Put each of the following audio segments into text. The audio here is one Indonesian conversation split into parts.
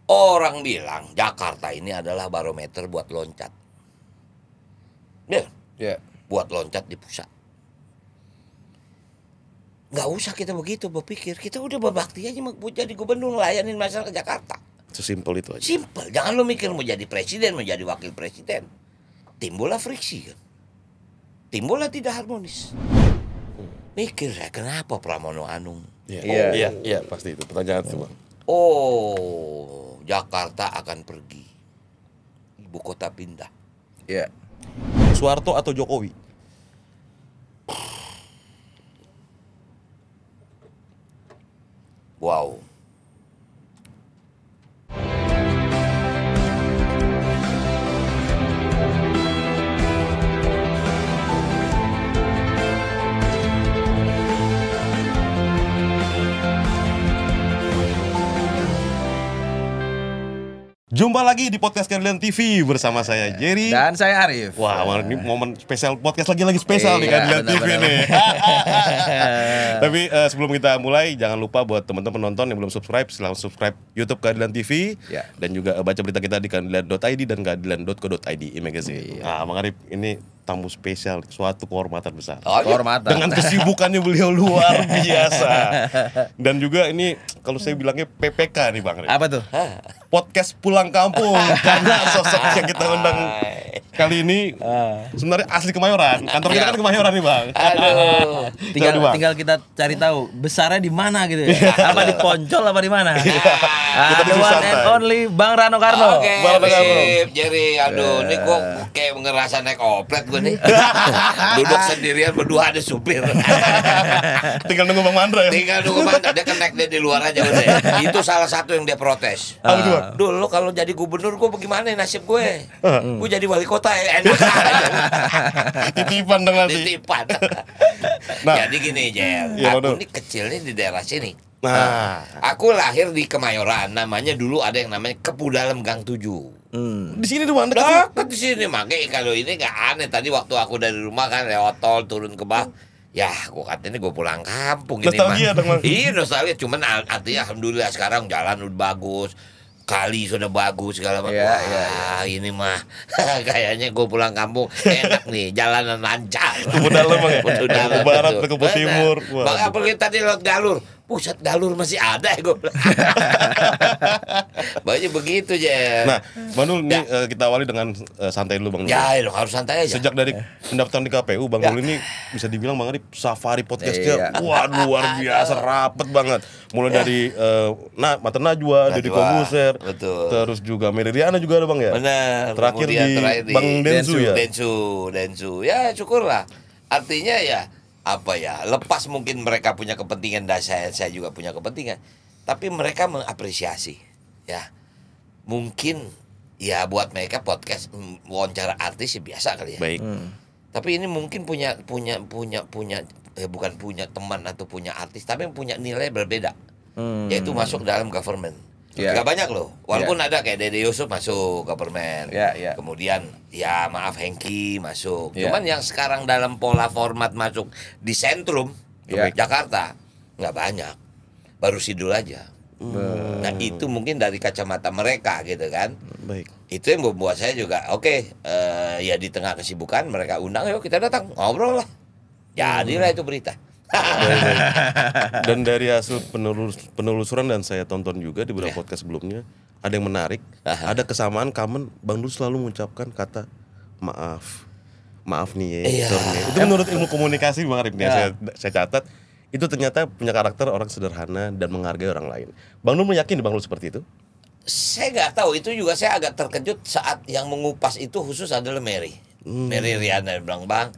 Orang bilang Jakarta ini adalah barometer buat loncat. Buat loncat di pusat. Nggak usah kita begitu berpikir. Kita udah berbakti aja mau jadi gubernur ngelayanin masyarakat Jakarta. Sesimpel itu aja. Simpel. Jangan lo mikir mau jadi presiden, mau jadi wakil presiden. Timbullah friksi kan. Timbullah tidak harmonis. Mikir saya kenapa Pramono Anung? Iya, pasti itu pertanyaan itu, Bang. Jakarta akan pergi. Ibu kota pindah. Iya. Soeharto atau Jokowi? Wow. Jumpa lagi di podcast Keadilan TV bersama saya Jerry dan saya Arif. Wah, ini momen spesial podcast lagi spesial nih Keadilan TV nih. Tapi sebelum kita mulai, jangan lupa buat teman-teman penonton yang belum subscribe, silahkan subscribe YouTube Keadilan TV dan juga baca berita kita di keadilan.id dan keadilan.co.id e-magazine. Nah, Bang Arif, ini tamu spesial, suatu kehormatan besar. Kehormatan. Dengan kesibukannya beliau luar biasa. Dan juga ini kalau saya bilangnya PPK nih Bang Arif. Apa tuh? Podcast pulang kampung karena sosok yang kita undang kali ini sebenarnya asli Kemayoran. Kantor kita kan Kemayoran nih Bang. Aduh. Tinggal kita cari tahu besarnya di mana gitu ya. Apa di Poncol apa di mana? The one and only Bang Rano Karno. Oke, Jerry, aduh, ini gua kayak ngerasa naik oplet gua nih. Duduk sendirian berdua ada supir. Tinggal nunggu Bang Mandra ya. Tinggal nunggu Mandra, dia connect dia di luar aja udah. Itu salah satu yang dia protes. Dulu kalau jadi gubernur gue bagaimana nasib gue? Gue jadi wali kota ya enak aja. Titipan dong nanti. Titipan. Jadi gini Jer, aku ini kecilnya di daerah sini. Aku lahir di Kemayoran, namanya dulu ada yang namanya Kepu Dalem Gang 7. Di sini tuh Bang, dekat di sini. Makanya kalau ini nggak aneh, tadi waktu aku dari rumah kan lewat tol turun ke bawah. Ya, gue katanya gue pulang kampung ini mah. Nostalgia dong Bang. Iya, nostalgia. Cuman artinya alhamdulillah sekarang jalan udah bagus. Kali sudah bagus segala macam. Ini mah kayaknya gue pulang kampung enak nih, jalanan lancar. Kepu Dalem Bang. Ke barat, ke timur. Bang, apalagi tadi lewat Galur. Pusat Galur masih ada ya gue bilang. Banyak begitu aja. Nah, Bang Nul, ini kita awali dengan santai dulu Bang Nul. Ya, harus santai aja. Sejak dari pendaftaran di KPU, Bang Nul ini bisa dibilang Bang Arif safari podcastnya, waduh luar biasa, rapet banget. Mulai dari Mata Najwa, Deddy Kobuser, terus juga Meridiana juga ada Bang ya. Benar. Terakhir di Bang Densu ya. Densu. Ya syukurlah. Artinya ya apa ya, lepas mungkin mereka punya kepentingan dan saya juga punya kepentingan, tapi mereka mengapresiasi ya. Mungkin ya buat mereka podcast wawancara artis ya biasa kali ya. Baik. Tapi ini mungkin punya bukan punya teman atau punya artis, tapi punya nilai berbeda. Yaitu masuk dalam government. Gak banyak loh, walaupun ada kayak Dede Yusuf masuk government, kemudian ya maaf Hengki masuk, cuman yang sekarang dalam pola format masuk di sentrum Jakarta nggak banyak, baru Sidul aja. Nah itu mungkin dari kacamata mereka gitu kan. Baik. Itu yang membuat saya juga ya di tengah kesibukan mereka undang, yuk kita datang ngobrol lah, jadilah itu berita. Dan dari hasil penelusuran dan saya tonton juga di beberapa podcast sebelumnya, ada yang menarik, ada kesamaan common, Bang Dul selalu mengucapkan kata maaf nih ya. Itu menurut ilmu komunikasi Bang Arif nih, saya catat, itu ternyata punya karakter orang sederhana dan menghargai orang lain. Bang Dul meyakini Bang Dul seperti itu? Saya nggak tahu, itu juga saya agak terkejut saat yang mengupas itu khusus adalah Mary Riana bilang, Bang,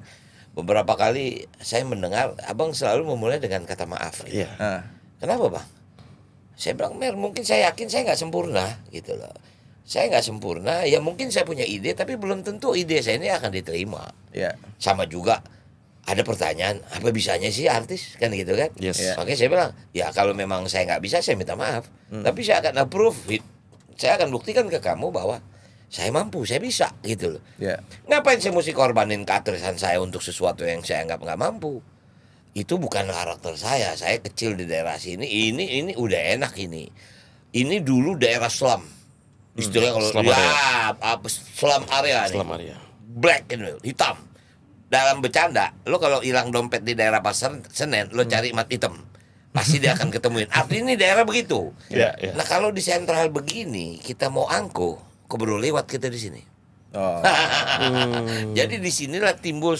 beberapa kali saya mendengar abang selalu memulai dengan kata maaf gitu. Kenapa Bang? Saya bilang, mungkin saya yakin saya nggak sempurna gitu loh. Saya nggak sempurna, ya mungkin saya punya ide, tapi belum tentu ide saya ini akan diterima. Sama juga ada pertanyaan, apa bisanya sih artis kan gitu kan? Makanya saya bilang, ya kalau memang saya nggak bisa saya minta maaf, tapi saya akan approve, saya akan buktikan ke kamu bahwa saya mampu, saya bisa gitu loh. Ngapain saya mesti korbanin keartisan saya untuk sesuatu yang saya anggap nggak mampu? Itu bukan karakter saya. Saya kecil di daerah sini. Ini udah enak ini. Ini dulu daerah slum. Istilahnya kalau Slum slum area nih. Slum area. Black ini, hitam. Dalam bercanda, lo kalau hilang dompet di daerah Pasar Senen, lo cari mat hitam. Pasti dia akan ketemuin. Artinya ini daerah begitu. Iya, iya. Nah kalau di sentral begini, kita mau angkuh, keburu lewat kita di sini. Oh. Jadi disinilah timbul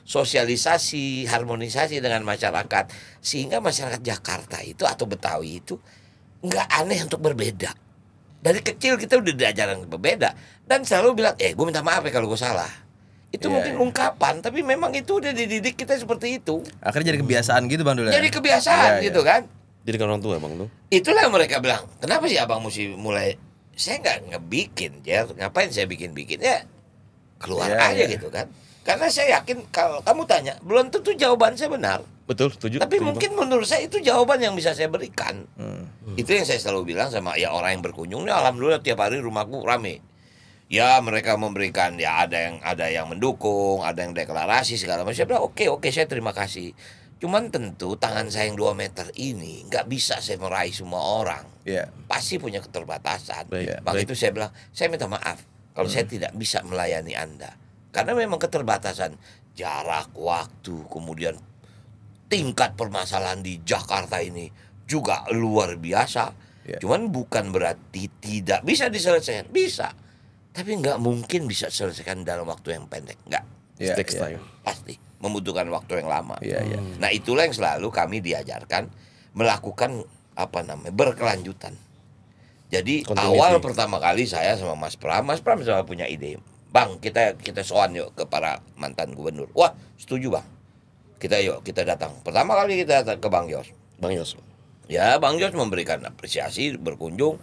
sosialisasi, harmonisasi dengan masyarakat, sehingga masyarakat Jakarta itu atau Betawi itu nggak aneh untuk berbeda. Dari kecil kita udah diajaran berbeda dan selalu bilang, gue minta maaf ya kalau gue salah. Itu mungkin ungkapan, tapi memang itu udah dididik kita seperti itu. Akhirnya jadi kebiasaan gitu Bang Dul. Jadi kebiasaan gitu kan. Jadi kan orang tua Bang tuh. Itulah yang mereka bilang, kenapa sih abang mesti mulai? Saya nggak ngebikin, Jer. Ngapain saya bikin-bikin? Ya keluar aja gitu kan. Karena saya yakin kalau kamu tanya, belum tentu jawaban saya benar. Betul, setuju. Tapi setuju, mungkin menurut saya itu jawaban yang bisa saya berikan. Itu yang saya selalu bilang sama ya orang yang berkunjung. Nih, alhamdulillah tiap hari rumahku rame. Ya mereka memberikan, ya ada yang mendukung, ada yang deklarasi segala macam. Saya bilang oke, saya terima kasih. Cuman tentu tangan saya yang 2 meter ini nggak bisa saya meraih semua orang. Pasti punya keterbatasan. Maka itu saya bilang, saya minta maaf kalau saya tidak bisa melayani Anda. Karena memang keterbatasan jarak, waktu, kemudian tingkat permasalahan di Jakarta ini juga luar biasa. Cuman bukan berarti tidak bisa diselesaikan, bisa. Tapi nggak mungkin bisa selesaikan dalam waktu yang pendek, nggak. Takes time. Pasti membutuhkan waktu yang lama. Nah itulah yang selalu kami diajarkan melakukan berkelanjutan. Jadi awal pertama kali saya sama Mas Pram selalu punya ide, Bang kita soan yuk ke para mantan gubernur. Wah setuju Bang. Kita datang. Pertama kali kita datang ke Bang Yos. Ya Bang Yos memberikan apresiasi, berkunjung.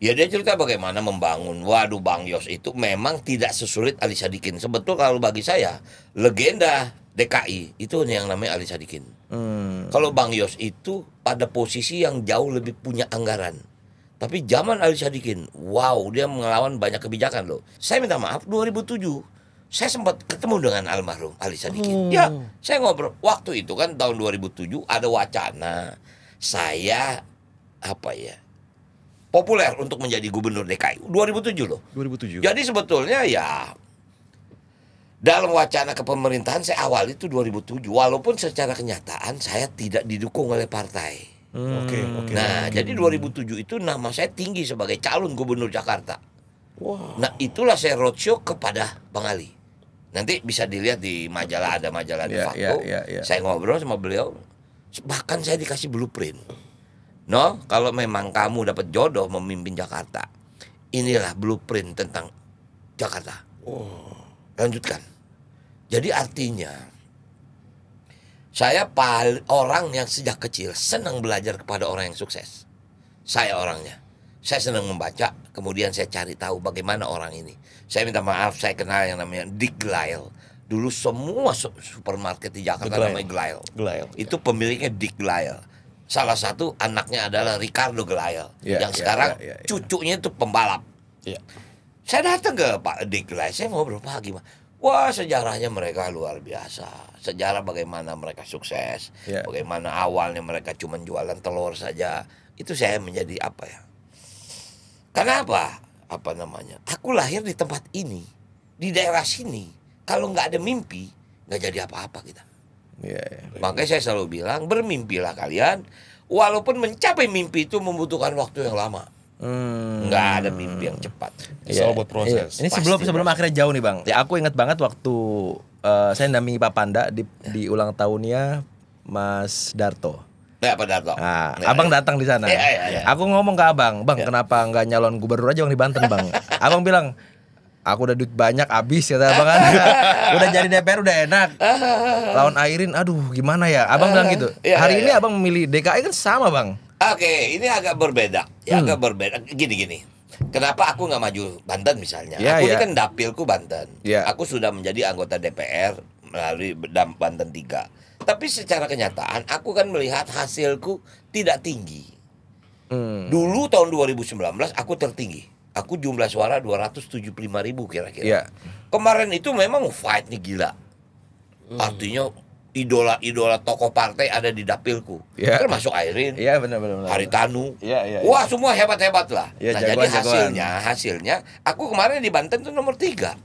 Ya dia cerita bagaimana membangun. Waduh Bang Yos itu memang tidak sesulit Ali Sadikin. Sebetulnya kalau bagi saya legenda DKI itu yang namanya Ali Sadikin. Kalau Bang Yos itu pada posisi yang jauh lebih punya anggaran. Tapi zaman Ali Sadikin, wow dia melawan banyak kebijakan loh. Saya minta maaf 2007 saya sempat ketemu dengan almarhum Ali Sadikin. Ya saya ngobrol. Waktu itu kan tahun 2007 ada wacana saya populer untuk menjadi gubernur DKI 2007 loh. 2007. Jadi sebetulnya ya dalam wacana kepemerintahan saya awal itu 2007 walaupun secara kenyataan saya tidak didukung oleh partai. Oke. Nah, jadi 2007 itu nama saya tinggi sebagai calon gubernur Jakarta. Wow. Nah, itulah saya roadshow kepada Bang Ali. Nanti bisa dilihat di majalah, ada majalah di Fakko. Saya ngobrol sama beliau, bahkan saya dikasih blueprint. No, kalau memang kamu dapat jodoh memimpin Jakarta, inilah blueprint tentang Jakarta. Lanjutkan. Jadi artinya, saya orang yang sejak kecil senang belajar kepada orang yang sukses. Saya orangnya. Saya senang membaca, kemudian saya cari tahu bagaimana orang ini. Saya minta maaf, saya kenal yang namanya Dick Glyle. Dulu semua supermarket di Jakarta namanya Glyle. Itu pemiliknya Dick Glyle. Salah satu anaknya adalah Ricardo Glyle, yang sekarang cucunya itu pembalap. Saya datang ke Pak Dick Glyle, saya ngobrol, Pak gimana? Wah sejarahnya mereka luar biasa. Sejarah bagaimana mereka sukses, bagaimana awalnya mereka cuma jualan telur saja. Itu saya menjadi Kenapa? Aku lahir di tempat ini, di daerah sini. Kalau nggak ada mimpi, nggak jadi apa-apa kita. Makanya saya selalu bilang, bermimpilah kalian. Walaupun mencapai mimpi itu membutuhkan waktu yang lama. Nggak ada mimpi yang cepat. Soal buat proses. Ini sebelum akhirnya jauh nih Bang. Aku ingat banget waktu saya nampingi Pak Panda di ulang tahunnya Mas Darto. Pak Darto. Nah, abang datang di sana. Aku ngomong ke abang, Bang, kenapa nggak nyalon gubernur aja yang di Banten, Bang? Abang bilang, aku udah duit banyak habis kata abang kan. Udah jadi DPR udah enak. Lawan Airin, aduh gimana ya? Abang bilang gitu. Hari ini abang memilih DKI kan sama, Bang. Oke, ini agak berbeda. Agak berbeda. Gini. Kenapa aku nggak maju Banten misalnya? Aku ini kan dapilku Banten. Aku sudah menjadi anggota DPR melalui Banten 3. Tapi secara kenyataan aku kan melihat hasilku tidak tinggi. Dulu tahun 2019 aku tertinggi. Aku jumlah suara 275.000 kira-kira. Kemarin itu memang fight nih gila. Artinya idola tokoh partai ada di dapilku. Termasuk Airin. Iya, benar. Haritanu. Iya. Wah, semua hebat-hebat lah. Ya, nah, jadi hasilnya aku kemarin di Banten tuh nomor 3.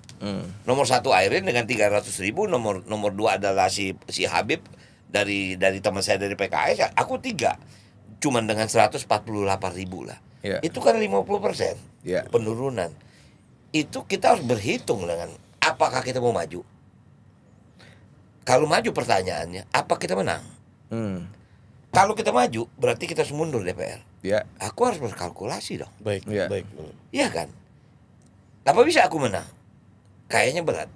Nomor 1 Airin dengan 300.000, nomor 2 adalah si Habib dari teman saya dari PKS, aku 3. Cuman dengan 148.000 lah. Itu kan 50% penurunan. Itu kita harus berhitung dengan apakah kita mau maju. Kalau maju pertanyaannya, apa kita menang? Kalau kita maju, berarti kita harus mundur DPR. Aku harus berkalkulasi dong. Baik. Iya kan? Apa bisa aku menang? Kayaknya berat.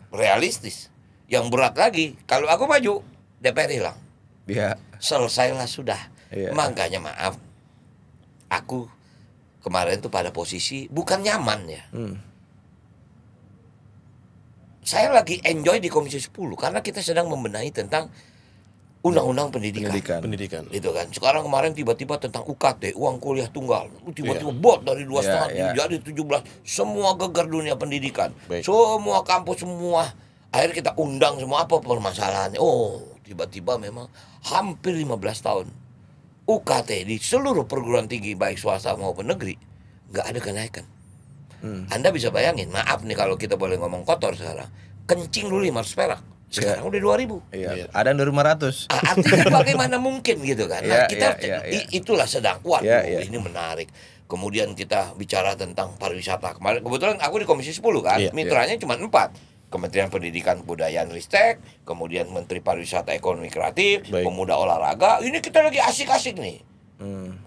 Realistis. Yang berat lagi, kalau aku maju, DPR hilang. Selesailah sudah. Makanya maaf, aku kemarin tuh pada posisi bukan nyaman ya. Saya lagi enjoy di Komisi 10 karena kita sedang membenahi tentang undang-undang pendidikan. Gitu kan. Sekarang kemarin tiba-tiba tentang UKT, uang kuliah tunggal. Tiba-tiba bot dari 2,5 jadi 17. Semua gegar dunia pendidikan. Semua kampus, semua. Akhirnya kita undang semua, apa permasalahannya. Oh, tiba-tiba memang hampir 15 tahun UKT di seluruh perguruan tinggi baik swasta maupun negeri nggak ada kenaikan. Anda bisa bayangin, maaf nih kalau kita boleh ngomong kotor sekarang, kencing dulu 500 perak, sekarang udah 2.000. Ada yang 500. Artinya bagaimana mungkin gitu kan? Nah, kita itulah sedang, waduh ini menarik. Kemudian kita bicara tentang pariwisata. Kemarin kebetulan aku di Komisi 10 kan, mitranya cuma 4. Kementerian Pendidikan Kebudayaan Ristek, kemudian Menteri Pariwisata Ekonomi Kreatif, Pemuda Olahraga. Ini kita lagi asik-asik nih.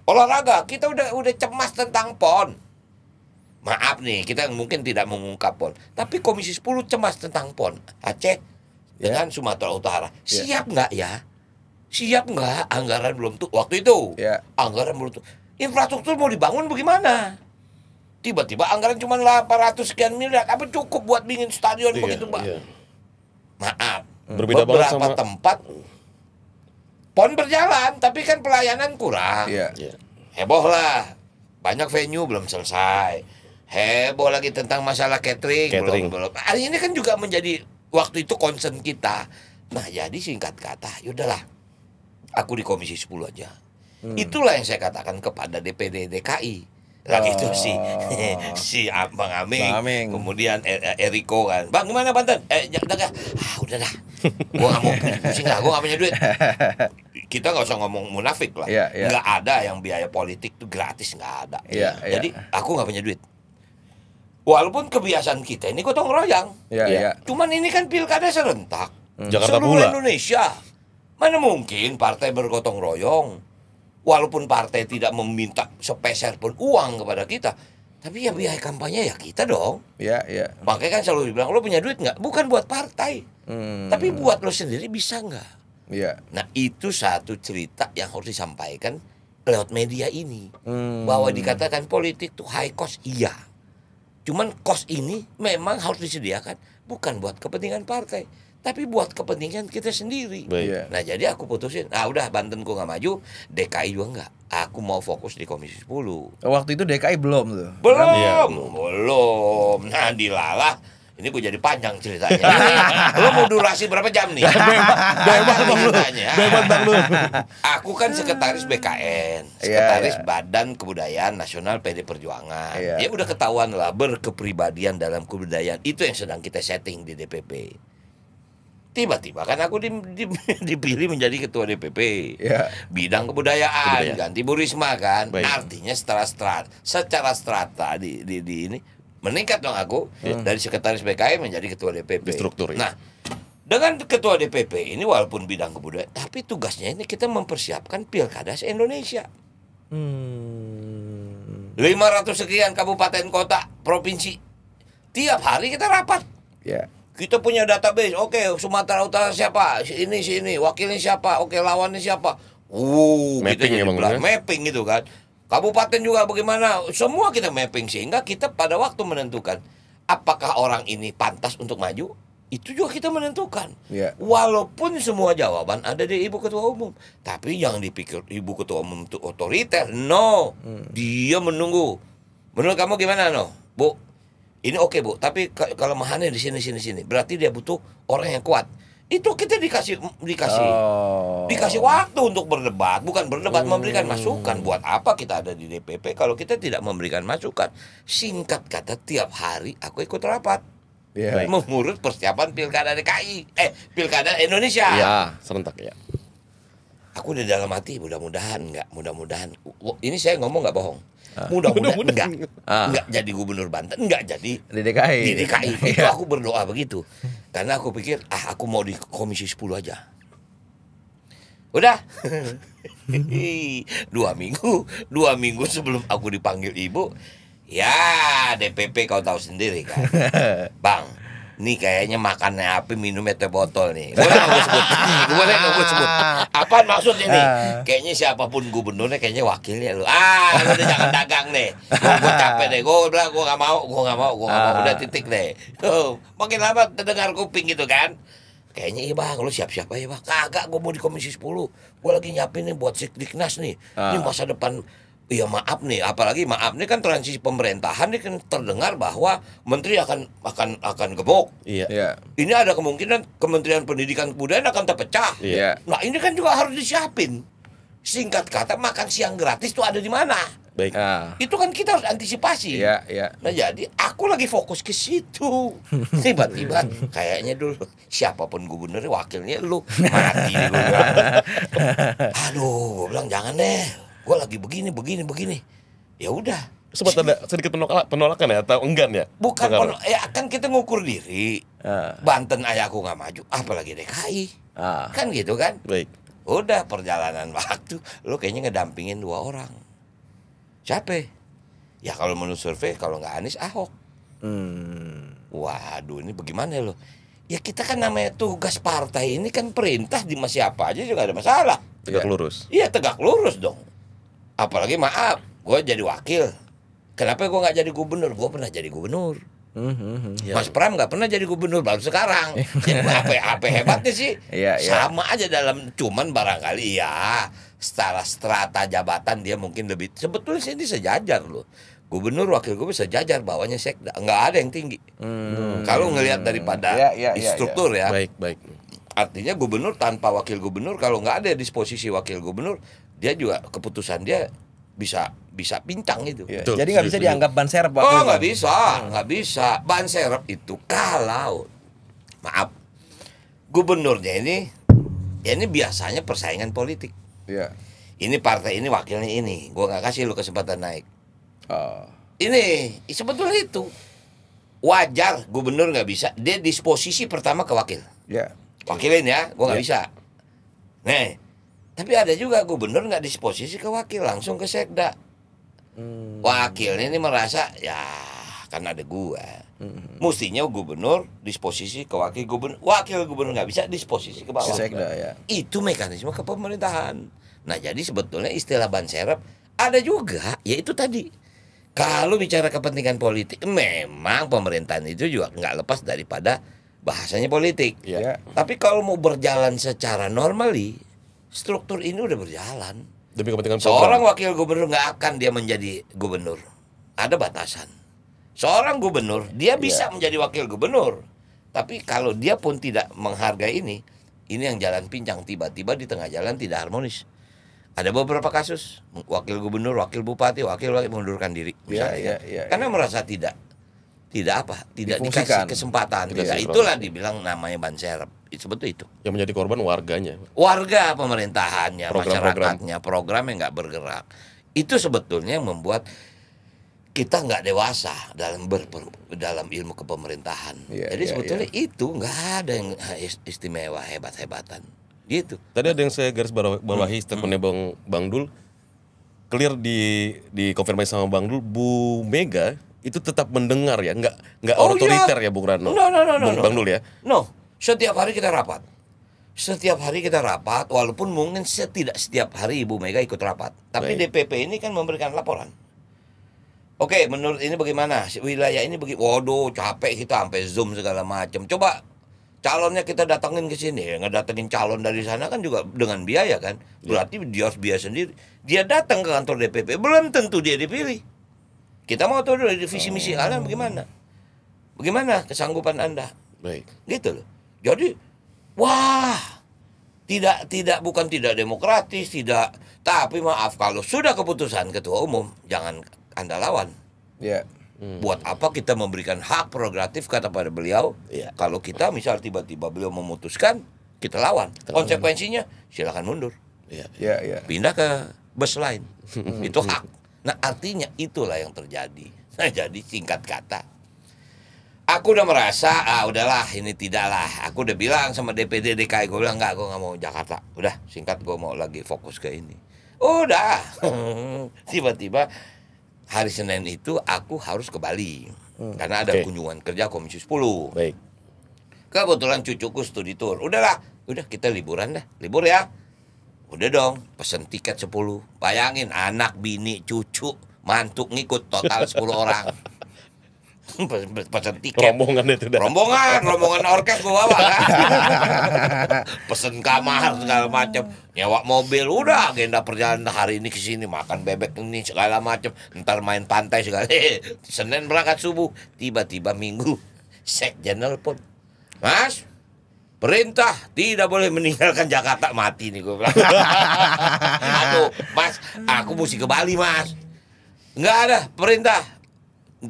Olahraga, kita udah cemas tentang PON. Maaf nih, kita mungkin tidak mengungkap PON, tapi Komisi 10 cemas tentang PON Aceh dengan Sumatera Utara. Siap nggak ya? Siap nggak? Anggaran belum tuh waktu itu. Anggaran belum tuh. Infrastruktur mau dibangun bagaimana? Tiba-tiba anggaran cuma 800 sekian miliar. Apa cukup buat bikin stadion begitu, Pak? Maaf. Beberapa tempat PON berjalan, tapi kan pelayanan kurang. Heboh lah. Banyak venue belum selesai. Heboh lagi tentang masalah catering. Belum. Ini kan juga menjadi waktu itu concern kita. Nah, jadi singkat kata, yaudahlah. Aku di Komisi 10 aja. Itulah yang saya katakan kepada DPD DKI. Lagi itu si Bang Aming. Kemudian Eriko kan. Bang, gimana Banten? Udah dah. Gua nggak mau pusing lah. Gua nggak punya duit. Kita nggak usah ngomong munafik lah. Nggak ada yang biaya politik tuh gratis, nggak ada. Jadi aku nggak punya duit. Walaupun kebiasaan kita ini gotong royong. Cuman ini kan pilkada serentak. Jakarta seluruh pula. Indonesia. Mana mungkin partai bergotong royong? Walaupun partai tidak meminta sepeser pun uang kepada kita, tapi ya biaya kampanye ya kita dong. Makanya kan selalu dibilang, lo punya duit nggak? Bukan buat partai, tapi buat lo sendiri bisa nggak? Nah, itu satu cerita yang harus disampaikan lewat media ini, bahwa dikatakan politik tuh high cost, iya. Cuman cost ini memang harus disediakan bukan buat kepentingan partai, tapi buat kepentingan kita sendiri. Nah, jadi aku putusin, udah Bantenku nggak maju, DKI juga nggak. Aku mau fokus di Komisi 10. Waktu itu DKI belum tuh? Belum. Nah, dilalah. Ini gue jadi panjang ceritanya. Lo mau durasi berapa jam nih? Bebas ceritanya. Aku kan sekretaris BKN, sekretaris Badan Kebudayaan Nasional PD Perjuangan. Ya udah ketahuan lah berkepribadian dalam kebudayaan. Itu yang sedang kita setting di DPP. Tiba-tiba kan aku dipilih menjadi ketua DPP bidang kebudayaan. Ganti Bu Risma kan. Artinya secara strata di ini meningkat dong aku dari sekretaris BKI menjadi ketua DPP. Nah, dengan ketua DPP ini walaupun bidang kebudayaan, tapi tugasnya ini kita mempersiapkan pilkada se-Indonesia. 500 sekian kabupaten kota provinsi. Tiap hari kita rapat. Kita punya database. Oke, Sumatera Utara siapa? Sini, wakilnya siapa? Oke, lawannya siapa? Mapping kita mapping gitu kan. Kabupaten juga bagaimana? Semua kita mapping sehingga kita pada waktu menentukan apakah orang ini pantas untuk maju, itu juga kita menentukan. Walaupun semua jawaban ada di Ibu Ketua Umum, tapi yang dipikir Ibu Ketua Umum itu otoriter. No, dia menunggu. Menurut kamu gimana, no, Bu? Ini oke, Bu, tapi kelemahannya di sini. Berarti dia butuh orang yang kuat. Itu kita dikasih waktu untuk berdebat, bukan berdebat, memberikan masukan. Buat apa kita ada di DPP kalau kita tidak memberikan masukan? Singkat kata, tiap hari aku ikut rapat. Mengurus persiapan pilkada DKI, pilkada Indonesia. Ya, serentak ya. Aku udah dalam hati, mudah-mudahan enggak, mudah-mudahan. Ini saya ngomong nggak bohong. Mudah-mudahan enggak jadi gubernur Banten, enggak jadi di DKI. Di DKI. Itu aku berdoa begitu. Karena aku pikir, aku mau di Komisi 10 aja. Udah. 2 minggu sebelum aku dipanggil ibu, ya DPP kau tahu sendiri kan. Bang, nih kayaknya makannya apa, minumnya teh botol nih. Boleh nggak gue sebut? Apaan maksudnya nih? Kayaknya siapapun gubernurnya, kayaknya wakilnya lu. Lu udah jangan dagang deh. Gue capek deh. Gue bilang gue nggak mau. Udah titik deh. Makin lama terdengar kuping gitu kan. Kayaknya iya bang, lu siap-siap aja bang. Kagak, gue mau di Komisi 10. Gue lagi nyiapin nih buat Sekdiknas nih. Ini masa depan. Iya maaf nih, apalagi maaf nih kan transisi pemerintahan nih kan terdengar bahwa menteri akan gemuk. Iya. Ini ada kemungkinan Kementerian Pendidikan Kebudayaan akan terpecah. Iya. Nah ini kan juga harus disiapin. Singkat kata, makan siang gratis itu ada di mana? Baik. Itu kan kita harus antisipasi. Iya. Nah jadi aku lagi fokus ke situ. Tiba-tiba kayaknya dulu siapapun gubernurnya, wakilnya lu mati nih gue bilang. Aduh, gue bilang jangan deh. Gue lagi begini. Ya udah. Sempat ada sedikit penolakan ya atau enggan ya? Bukan kan kita ngukur diri. Banten aja aku nggak maju, apalagi DKI. Kan gitu kan? Baik. Udah perjalanan waktu, lo kayaknya ngedampingin 2 orang. Siapa? Ya kalau menurut survei, kalau nggak Anies, Ahok. Waduh, ini bagaimana lo? Ya kita kan namanya tugas partai ini kan perintah di siapa aja juga ada masalah. Tegak lurus. Iya tegak lurus dong. Apalagi maaf, gue jadi wakil. Kenapa gue nggak jadi gubernur? Gue pernah jadi gubernur. Mas Pram nggak pernah jadi gubernur, baru sekarang. Apa hebatnya sih? Sama aja dalam, cuman barangkali ya secara strata jabatan dia mungkin lebih. Sebetulnya sih ini sejajar loh. Gubernur, wakil gubernur sejajar, bawahnya sekda, nggak ada yang tinggi. Kalau ngelihat daripada struktur ya. Baik. Artinya gubernur tanpa wakil gubernur, kalau nggak ada disposisi wakil gubernur, dia juga keputusan dia bisa pincang gitu. Jadi nggak bisa dianggap ban serep. Nggak bisa. Ban serep itu kalau maaf gubernurnya ini biasanya persaingan politik. Iya. Ini partai ini wakilnya ini, gua nggak kasih lu kesempatan naik. Ini sebetulnya itu wajar gubernur nggak bisa, dia disposisi pertama ke wakil. Iya. Wakilin ya, gue nggak bisa. Nih, tapi ada juga gubernur nggak disposisi ke wakil, langsung ke sekda. Wakilnya ini merasa ya kan ada gue. Mestinya gubernur disposisi ke wakil gubernur, wakil gubernur nggak bisa disposisi ke bawah. Sekda ya. Itu mekanisme kepemerintahan. Nah jadi sebetulnya istilah ban serep ada juga, yaitu tadi. Kalau bicara kepentingan politik, memang pemerintahan itu juga nggak lepas daripada bahasanya politik. Ya. Tapi kalau mau berjalan secara normally, struktur ini udah berjalan. Demi kepentingan seorang wakil gubernur nggak akan dia menjadi gubernur. Ada batasan. Seorang gubernur dia bisa menjadi wakil gubernur. Tapi kalau dia pun tidak menghargai ini yang jalan pincang, tiba-tiba di tengah jalan tidak harmonis. Ada beberapa kasus wakil gubernur, wakil bupati, wakil mengundurkan diri misalnya. Karena merasa tidak dikasih kesempatan. Itulah dibilang namanya ban serep. Sebetulnya itu. Yang menjadi korban warganya. Warga pemerintahannya, masyarakatnya, program yang nggak bergerak. Itu sebetulnya yang membuat kita nggak dewasa dalam ilmu kepemerintahan. Jadi sebetulnya itu nggak ada yang istimewa hebat-hebatan. Gitu. Tadi ada yang saya garis bawahi statementnya Bang Dul. Clear di konfirmasi sama Bang Dul, Bu Mega itu tetap mendengar ya, nggak otoriter ya Bung Rano. Bang Dul ya. Setiap hari kita rapat. Walaupun mungkin tidak setiap hari Ibu Mega ikut rapat. Tapi DPP ini kan memberikan laporan. Oke, menurut ini bagaimana? Wilayah ini waduh capek kita sampai Zoom segala macam. Coba calonnya kita datangin ke sini, ngedatengin calon dari sana kan juga dengan biaya kan. Berarti dia harus biaya sendiri. Dia datang ke kantor DPP, belum tentu dia dipilih. Kita mau tahu dulu dari visi misi kalian bagaimana? Bagaimana kesanggupan Anda? Baik. Gitu loh. Jadi Wah, bukan tidak demokratis, tidak. Tapi maaf, kalau sudah keputusan ketua umum, jangan Anda lawan. Ya. Buat apa kita memberikan hak prerogatif kepada beliau? Kalau kita misal tiba-tiba beliau memutuskan, kita lawan. Konsekuensinya silakan mundur. Pindah ke bus lain. Itu hak. Nah, artinya itulah yang terjadi. Nah, jadi singkat kata, aku udah merasa, udahlah ini tidaklah. Aku udah bilang sama DPD DKI, gue bilang enggak, gue nggak mau Jakarta. Udah, singkat, gue mau lagi fokus ke ini. Udah, tiba-tiba hari Senin itu aku harus ke Bali. Karena ada kunjungan kerja Komisi 10. Baik. Kebetulan cucuku studi tour. Udah kita liburan dah. Libur ya. Udah dong, pesen tiket 10. Bayangin anak, bini, cucu, mantuk ngikut total 10 orang. Pesen tiket. Rombongan itu dah. Rombongan orkes gua bawa kan. Pesen kamar segala macam, nyewa mobil, udah agenda perjalanan hari ini ke sini, makan bebek ini segala macam, ntar main pantai segala. Senin berangkat subuh, tiba-tiba Minggu sekjen nelpon. Mas, perintah tidak boleh meninggalkan Jakarta, mati nih gue bilang. Aduh, Mas, aku mesti ke Bali, Mas. Enggak ada perintah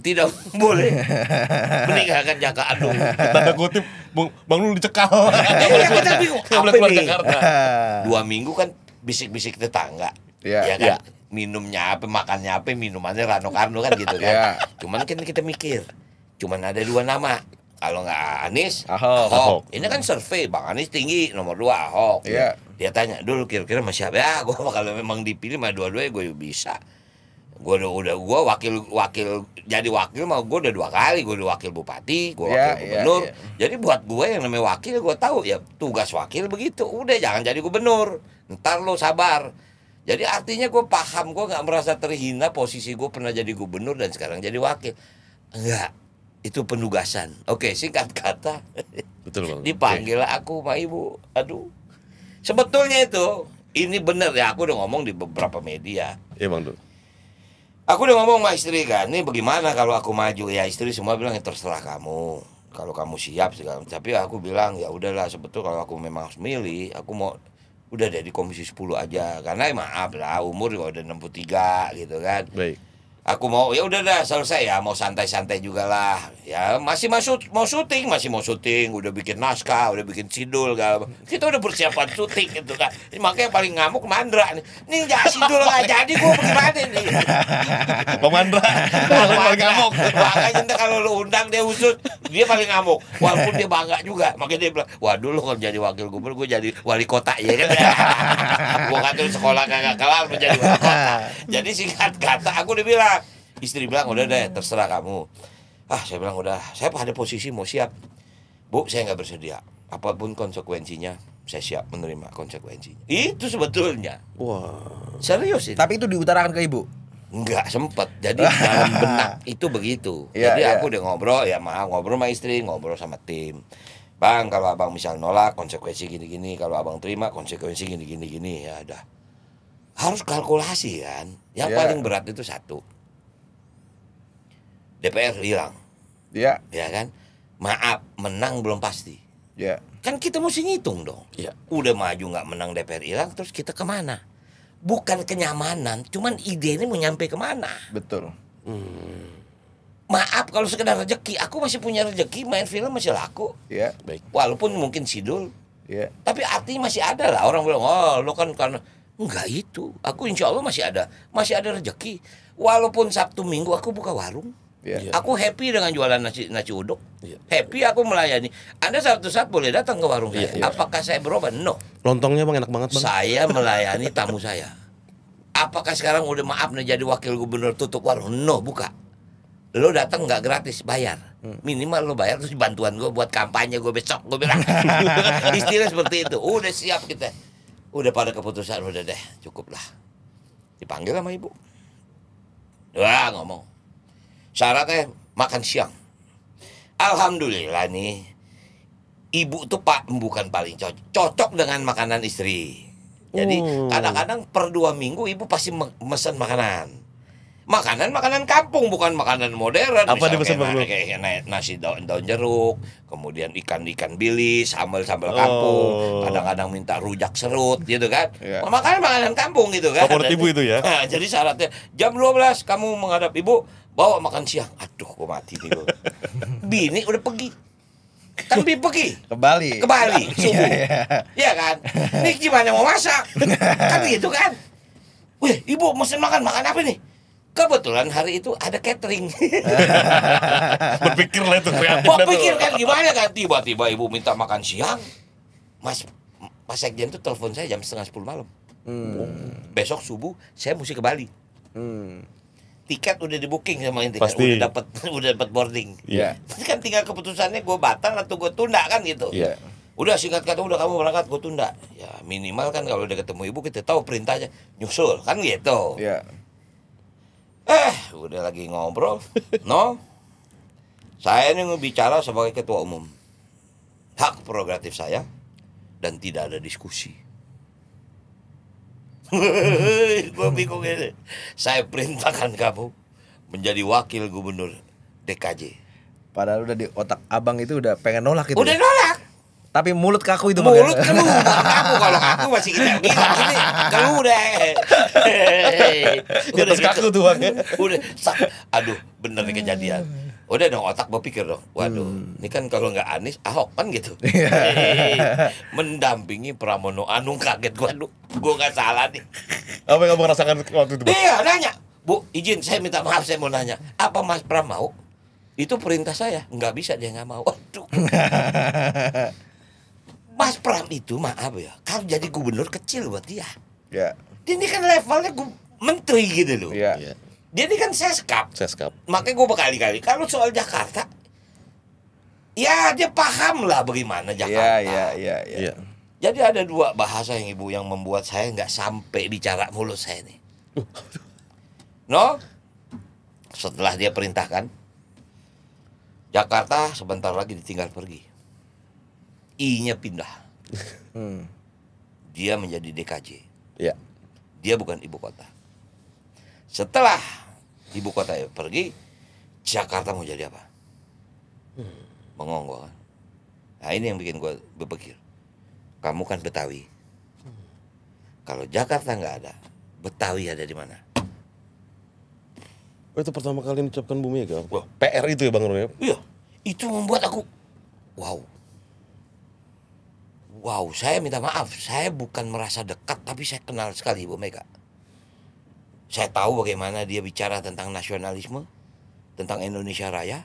tidak boleh meninggalkan Jakarta. Aduh, Tanda kutip Bang Nul dicekal. Iya, kita bingung. Apa Keluar ini? Jakarta. 2 minggu kan bisik-bisik tetangga. Iya. Ya kan? Minumnya apa, makannya apa, minumannya Rano Karno kan gitu kan. Iya. Cuman kan kita mikir, cuman ada 2 nama. Kalau nggak Anies, Ahok. Ini kan survei, Bang Anies tinggi, nomor 2 Ahok. Iya. Dia tanya, dulu kira-kira sama siapa? Ya, gue kalau memang dipilih sama dua-duanya gue bisa. Gue udah wakil jadi wakil mah gue udah 2 kali. Gue udah wakil bupati, gue wakil gubernur. Jadi buat gue yang namanya wakil, gue tahu ya tugas wakil begitu. Udah jangan jadi gubernur, ntar lo sabar. Jadi artinya gue paham, gue nggak merasa terhina posisi gue pernah jadi gubernur dan sekarang jadi wakil. Enggak. Itu penugasan. Oke, singkat kata. Betul, Bang. Dipanggil aku sama ibu. Aduh. Sebetulnya itu ini benar ya, aku udah ngomong di beberapa media. Iya, Bang Nul. Aku udah ngomong sama istri kan, ini bagaimana kalau aku maju? Ya istri semua bilang ya terserah kamu. Kalau kamu siap segala. Tapi aku bilang ya udahlah, sebetulnya kalau aku memang harus milih, aku mau udah deh di Komisi 10 aja. Karena maaf lah, umur juga udah 63 gitu kan. Baik. Aku mau ya udah dah selesai ya, mau santai-santai juga lah. Ya masih mau syuting, udah bikin naskah, udah bikin sidul gak. Kita udah persiapan syuting gitu kan. Makanya paling ngamuk Mandra nih. Nih enggak sidul enggak jadi, gua bagaimana nih? Bang Mandra paling ngamuk. Makanya ntar kalau lu undang dia khusus, dia paling ngamuk. Walaupun dia bangga juga. Makanya dia bilang, waduh lu kalau jadi wakil gubernur, gue jadi wali kota ya kan. Gua kan tuh sekolah kagak kelar menjadi wali kota. Jadi singkat kata aku udah bilang, istri bilang udah deh terserah kamu. Saya bilang udah, saya pada posisi mau siap. Bu, saya nggak bersedia. Apapun konsekuensinya, saya siap menerima konsekuensinya. Itu sebetulnya. Wah. Serius ini. Tapi itu diutarakan ke ibu? Enggak sempet. Jadi dalam benak itu begitu. Jadi aku udah ngobrol, ya maaf, ngobrol sama istri, ngobrol sama tim. Bang, kalau abang misal nolak, konsekuensi gini-gini. Kalau abang terima, konsekuensi gini-gini. Ya udah. Harus kalkulasi kan. Yang paling berat itu satu. DPR hilang. Iya. Ya kan? Maaf, menang belum pasti. Iya. Kan kita mesti ngitung dong. Iya. Udah maju nggak menang DPR hilang, terus kita kemana? Bukan kenyamanan, cuman ide ini mau nyampe kemana? Betul. Maaf kalau sekedar rezeki, aku masih punya rezeki, main film masih laku. Iya. Baik. Walaupun mungkin sidul, Iya. tapi artinya masih ada lah. Orang bilang, oh lo kan karena enggak itu. Aku insya Allah masih ada rezeki. Walaupun Sabtu Minggu aku buka warung. Iya. Aku happy dengan jualan nasi uduk. Iya. Happy aku melayani. Anda suatu saat boleh datang ke warung saya. Iya. Apakah saya berubah? No. Lontongnya Bang enak banget, Bang. Saya melayani tamu saya. Apakah sekarang udah maaf nih jadi wakil gubernur tutup warung? No, buka. Lo datang nggak gratis, bayar. Minimal lo bayar terus bantuan gue buat kampanye gue besok, gue bilang. Istilah seperti itu. Udah siap kita. Udah pada keputusan, udah deh, cukup lah. Dipanggil sama ibu. Wah, ngomong. Syaratnya makan siang. Alhamdulillah nih, ibu tuh bukan paling cocok dengan makanan istri. Jadi kadang-kadang per 2 minggu ibu pasti mesen makanan. Makanan kampung, bukan makanan modern. Apa dipesan Bang Nur? Kayak nasi daun jeruk, kemudian ikan bilis, sambal kampung, kadang-kadang minta rujak serut gitu kan. Makanan kampung gitu kan. Favorit ibu itu ya. Nah, jadi syaratnya jam 12 kamu menghadap ibu, bawa makan siang. Aduh, gua mati nih gua. Bini udah pergi. Kan pergi ke Bali subuh. Iya kan. Ini gimana mau masak? Kan gitu kan. Wih, ibu mesen makan apa nih? Kebetulan hari itu ada catering. Berpikir lah itu kreatif. Berpikir kan gimana kan, tiba-tiba ibu minta makan siang. Mas Sekjen tuh telepon saya jam 9:30 malam. Besok subuh saya mesti ke Bali. Tiket udah di booking sama ini, udah dapat boarding. Iya. Kan tinggal keputusannya gue batal atau gue tunda kan gitu. Iya. Udah singkat kata, udah kamu berangkat, gue tunda. Ya minimal kan kalau udah ketemu ibu kita tahu perintahnya, nyusul kan gitu. Iya. Udah lagi ngobrol, saya ini bicara sebagai ketua umum, hak prerogatif saya dan tidak ada diskusi. Gue bingung ini. Saya perintahkan kamu menjadi wakil gubernur DKJ. Padahal udah di otak abang itu udah pengen nolak itu. Udah nolak. Tapi mulut kaku itu. Mulut keluar kaku, kalau kaku masih kita bilang ini keluar deh. Di atas kaku tuh Bang. Udah, aduh, bener nih kejadian. Udah dong, otak berpikir dong. Waduh, ini kan kalau nggak Anies, Ahok kan gitu. Mendampingi Pramono Anung, kaget gua. Aduh, gua nggak salah nih. Apa yang kamu rasakan waktu itu Bang? Iya, nanya. Bu, izin saya minta maaf, saya mau nanya. Apa Mas Pram mau? Itu perintah saya. Nggak bisa, dia nggak mau. Aduh. Mas Pram itu maaf ya, kan jadi gubernur kecil buat dia. Ya. Dia ini kan levelnya menteri gitu loh. Iya. Dia ini kan seskap. Makanya gue berkali-kali kalau soal Jakarta, ya dia paham lah bagaimana Jakarta. Iya. Jadi ada dua bahasa yang ibu yang membuat saya nggak sampai bicara mulut saya nih. Setelah dia perintahkan, Jakarta sebentar lagi ditinggal pergi. I-nya pindah. Dia menjadi DKJ. Iya. Dia bukan ibu kota. Setelah ibu kota pergi, Jakarta mau jadi apa? Bengong gua kan. Nah ini yang bikin gua berpikir. Kamu kan Betawi. Kalau Jakarta nggak ada, Betawi ada di mana? Itu pertama kali diucapkan Bu Mega. Wah. PR itu ya Bang Nur ya? Iya. Itu membuat aku, wow, saya minta maaf. Saya bukan merasa dekat, tapi saya kenal sekali Ibu Mega. Saya tahu bagaimana dia bicara tentang nasionalisme, tentang Indonesia Raya.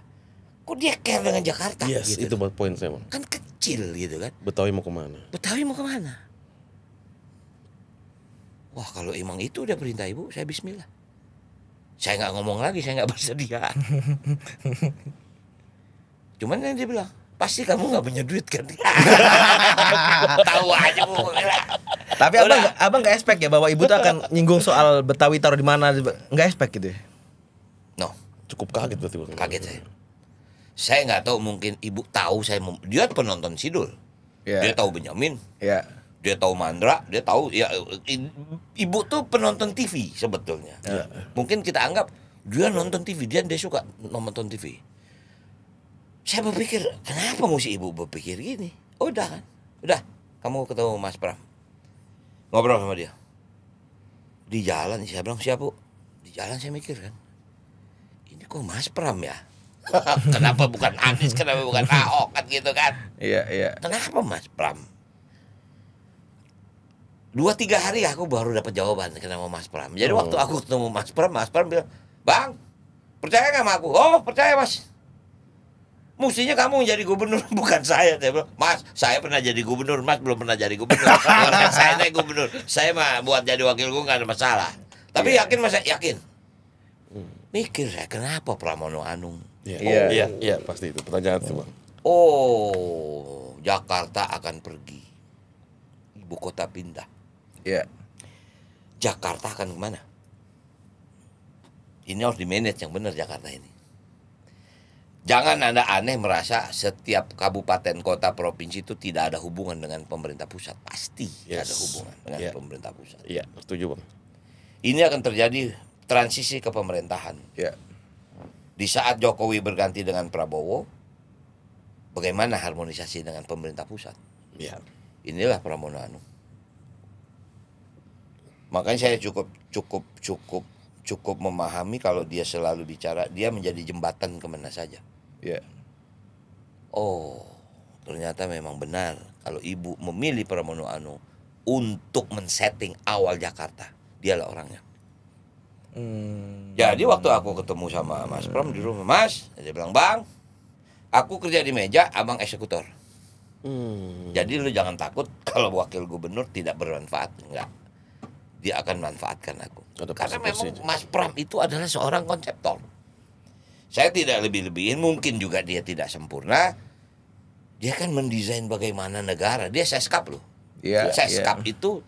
Kok dia care dengan Jakarta? Yes, gitu. itu poin saya Bang. Kan kecil gitu kan. Betawi mau kemana? Wah, kalau emang itu udah perintah Ibu, saya bismillah. Saya nggak ngomong lagi, saya nggak bersedia. Cuman yang dia bilang, pasti kamu nggak punya duit kan? Tahu aja Bu. Tapi abang nggak expect ya bahwa ibu tuh akan nyinggung soal Betawi taruh di mana, nggak expect gitu ya? No, Cukup kaget berarti Bang. kaget saya. Saya nggak tahu, mungkin ibu tahu dia penonton Sidul. Yeah. Dia tahu Benyamin. Iya. Dia tahu Mandra, dia tahu ya ibu tuh penonton TV sebetulnya. Yeah. Mungkin kita anggap dia nonton TV, dia suka nonton TV. Saya berpikir, kenapa mesti ibu berpikir gini? Udah, kamu ketemu Mas Pram. Ngobrol sama dia. Di jalan, saya bilang, siapa Bu? Di jalan saya mikir kan, ini kok Mas Pram ya? Kenapa bukan Anies, kenapa bukan Ahok kan gitu kan? Iya. Kenapa Mas Pram? 2-3 hari aku baru dapat jawaban kenapa Mas Pram. Jadi waktu aku ketemu Mas Pram bilang, Bang, percaya nggak sama aku? Oh, percaya Mas. Mestinya kamu jadi gubernur, bukan saya. Saya bilang, Mas, saya pernah jadi gubernur, Mas belum pernah jadi gubernur. Saya naik gubernur, saya mah buat jadi wakil gue nggak ada masalah. Tapi yakin Mas, yakin. Mikir saya, kenapa Pramono Anung? Iya, pasti itu pertanyaan itu Bang. Oh, Jakarta akan pergi, ibu kota pindah. Iya. Jakarta akan kemana? Ini harus di-manage yang benar Jakarta ini. Jangan Anda aneh merasa setiap kabupaten, kota, provinsi itu tidak ada hubungan dengan pemerintah pusat. Pasti ada hubungan dengan pemerintah pusat. Iya, setuju Bang. Ini akan transisi ke pemerintahan. Ya. Di saat Jokowi berganti dengan Prabowo, bagaimana harmonisasi dengan pemerintah pusat? Ya. Inilah Pramono Anung. Makanya saya cukup memahami kalau dia selalu bicara, dia menjadi jembatan kemana saja. Ya. Oh, ternyata memang benar kalau ibu memilih Pramono Anung untuk men-setting awal Jakarta, dialah orangnya. Jadi waktu aku ketemu sama Mas Pram di rumah, Mas, dia bilang, Bang, aku kerja di meja, abang eksekutor. Jadi lu jangan takut kalau wakil gubernur tidak bermanfaat, enggak. Dia akan manfaatkan aku. Karena memang Mas Pram itu adalah seorang konseptor. Saya tidak lebih-lebihin, mungkin juga dia tidak sempurna. Dia kan mendesain bagaimana negara. Dia seskap loh. Seskap itu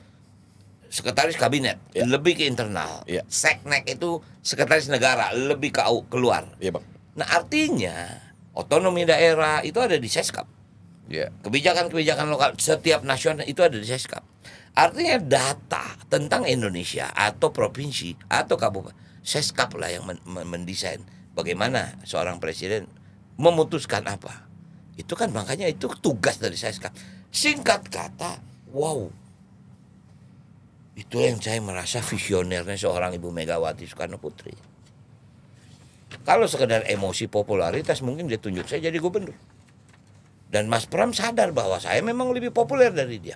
sekretaris kabinet, lebih ke internal. Seknek itu sekretaris negara, lebih ke keluar. Bang. Nah artinya otonomi daerah itu ada di Seskap. Kebijakan-kebijakan lokal setiap nasional itu ada di Seskap. Artinya data tentang Indonesia atau provinsi atau kabupaten, Seskap lah yang mendesain bagaimana seorang presiden memutuskan apa. Itu kan makanya itu tugas dari Seskap. Singkat kata, wow. Itu yang saya merasa visionernya seorang Ibu Megawati Soekarno Putri. Kalau sekedar emosi popularitas mungkin dia tunjuk saya jadi gubernur. Dan Mas Pram sadar bahwa saya memang lebih populer dari dia.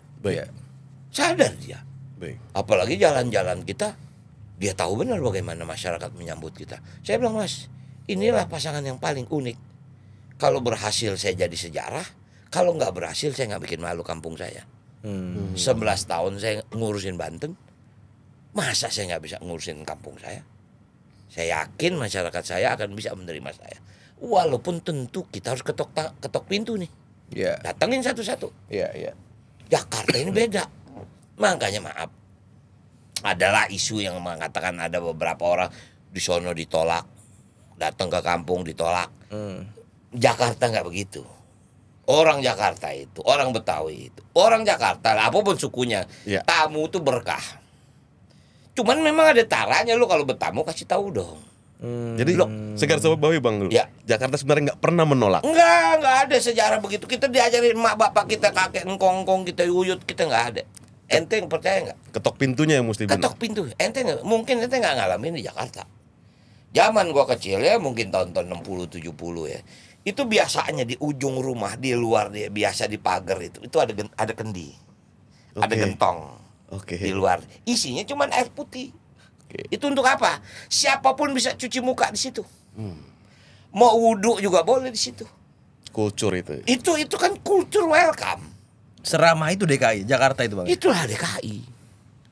Sadar dia. Apalagi jalan-jalan kita, dia tahu benar bagaimana masyarakat menyambut kita. Saya bilang, Mas, inilah pasangan yang paling unik. Kalau berhasil saya jadi sejarah, kalau nggak berhasil saya nggak bikin malu kampung saya. 11 tahun saya ngurusin Banten, masa saya nggak bisa ngurusin kampung saya? Saya yakin masyarakat saya akan bisa menerima saya. Walaupun tentu kita harus ketok pintu nih. Datangin satu-satu. Jakarta ini beda. Makanya maaf, adalah isu yang mengatakan ada beberapa orang di sono ditolak, datang ke kampung ditolak. Jakarta nggak begitu. Orang Jakarta itu, orang Betawi itu, orang Jakarta, apapun sukunya, tamu itu berkah. Cuman memang ada caranya, lu kalau bertamu kasih tahu dong. Jadi segar sobat bawi Bang dulu. Jakarta sebenarnya nggak pernah menolak. Nggak ada sejarah begitu. Kita diajarin emak bapak kita, kakek engkong kita yuyut, kita nggak ada. Ente yang percaya nggak? Ketok pintunya yang mesti benar. Ketok pintu. Ente nggak, mungkin ente nggak ngalamin di Jakarta. Zaman gua kecil ya, mungkin tahun-tahun 60-70 ya. Itu biasanya di ujung rumah, di luar dia biasa di pagar itu ada kendi. Ada gentong. Di luar. Isinya cuma air putih. Itu untuk apa? Siapapun bisa cuci muka di situ. Mau wudhu juga boleh di situ. Kultur itu. Itu kan kultur welcome. Seramah itu DKI, Jakarta itu Bang. Itulah DKI.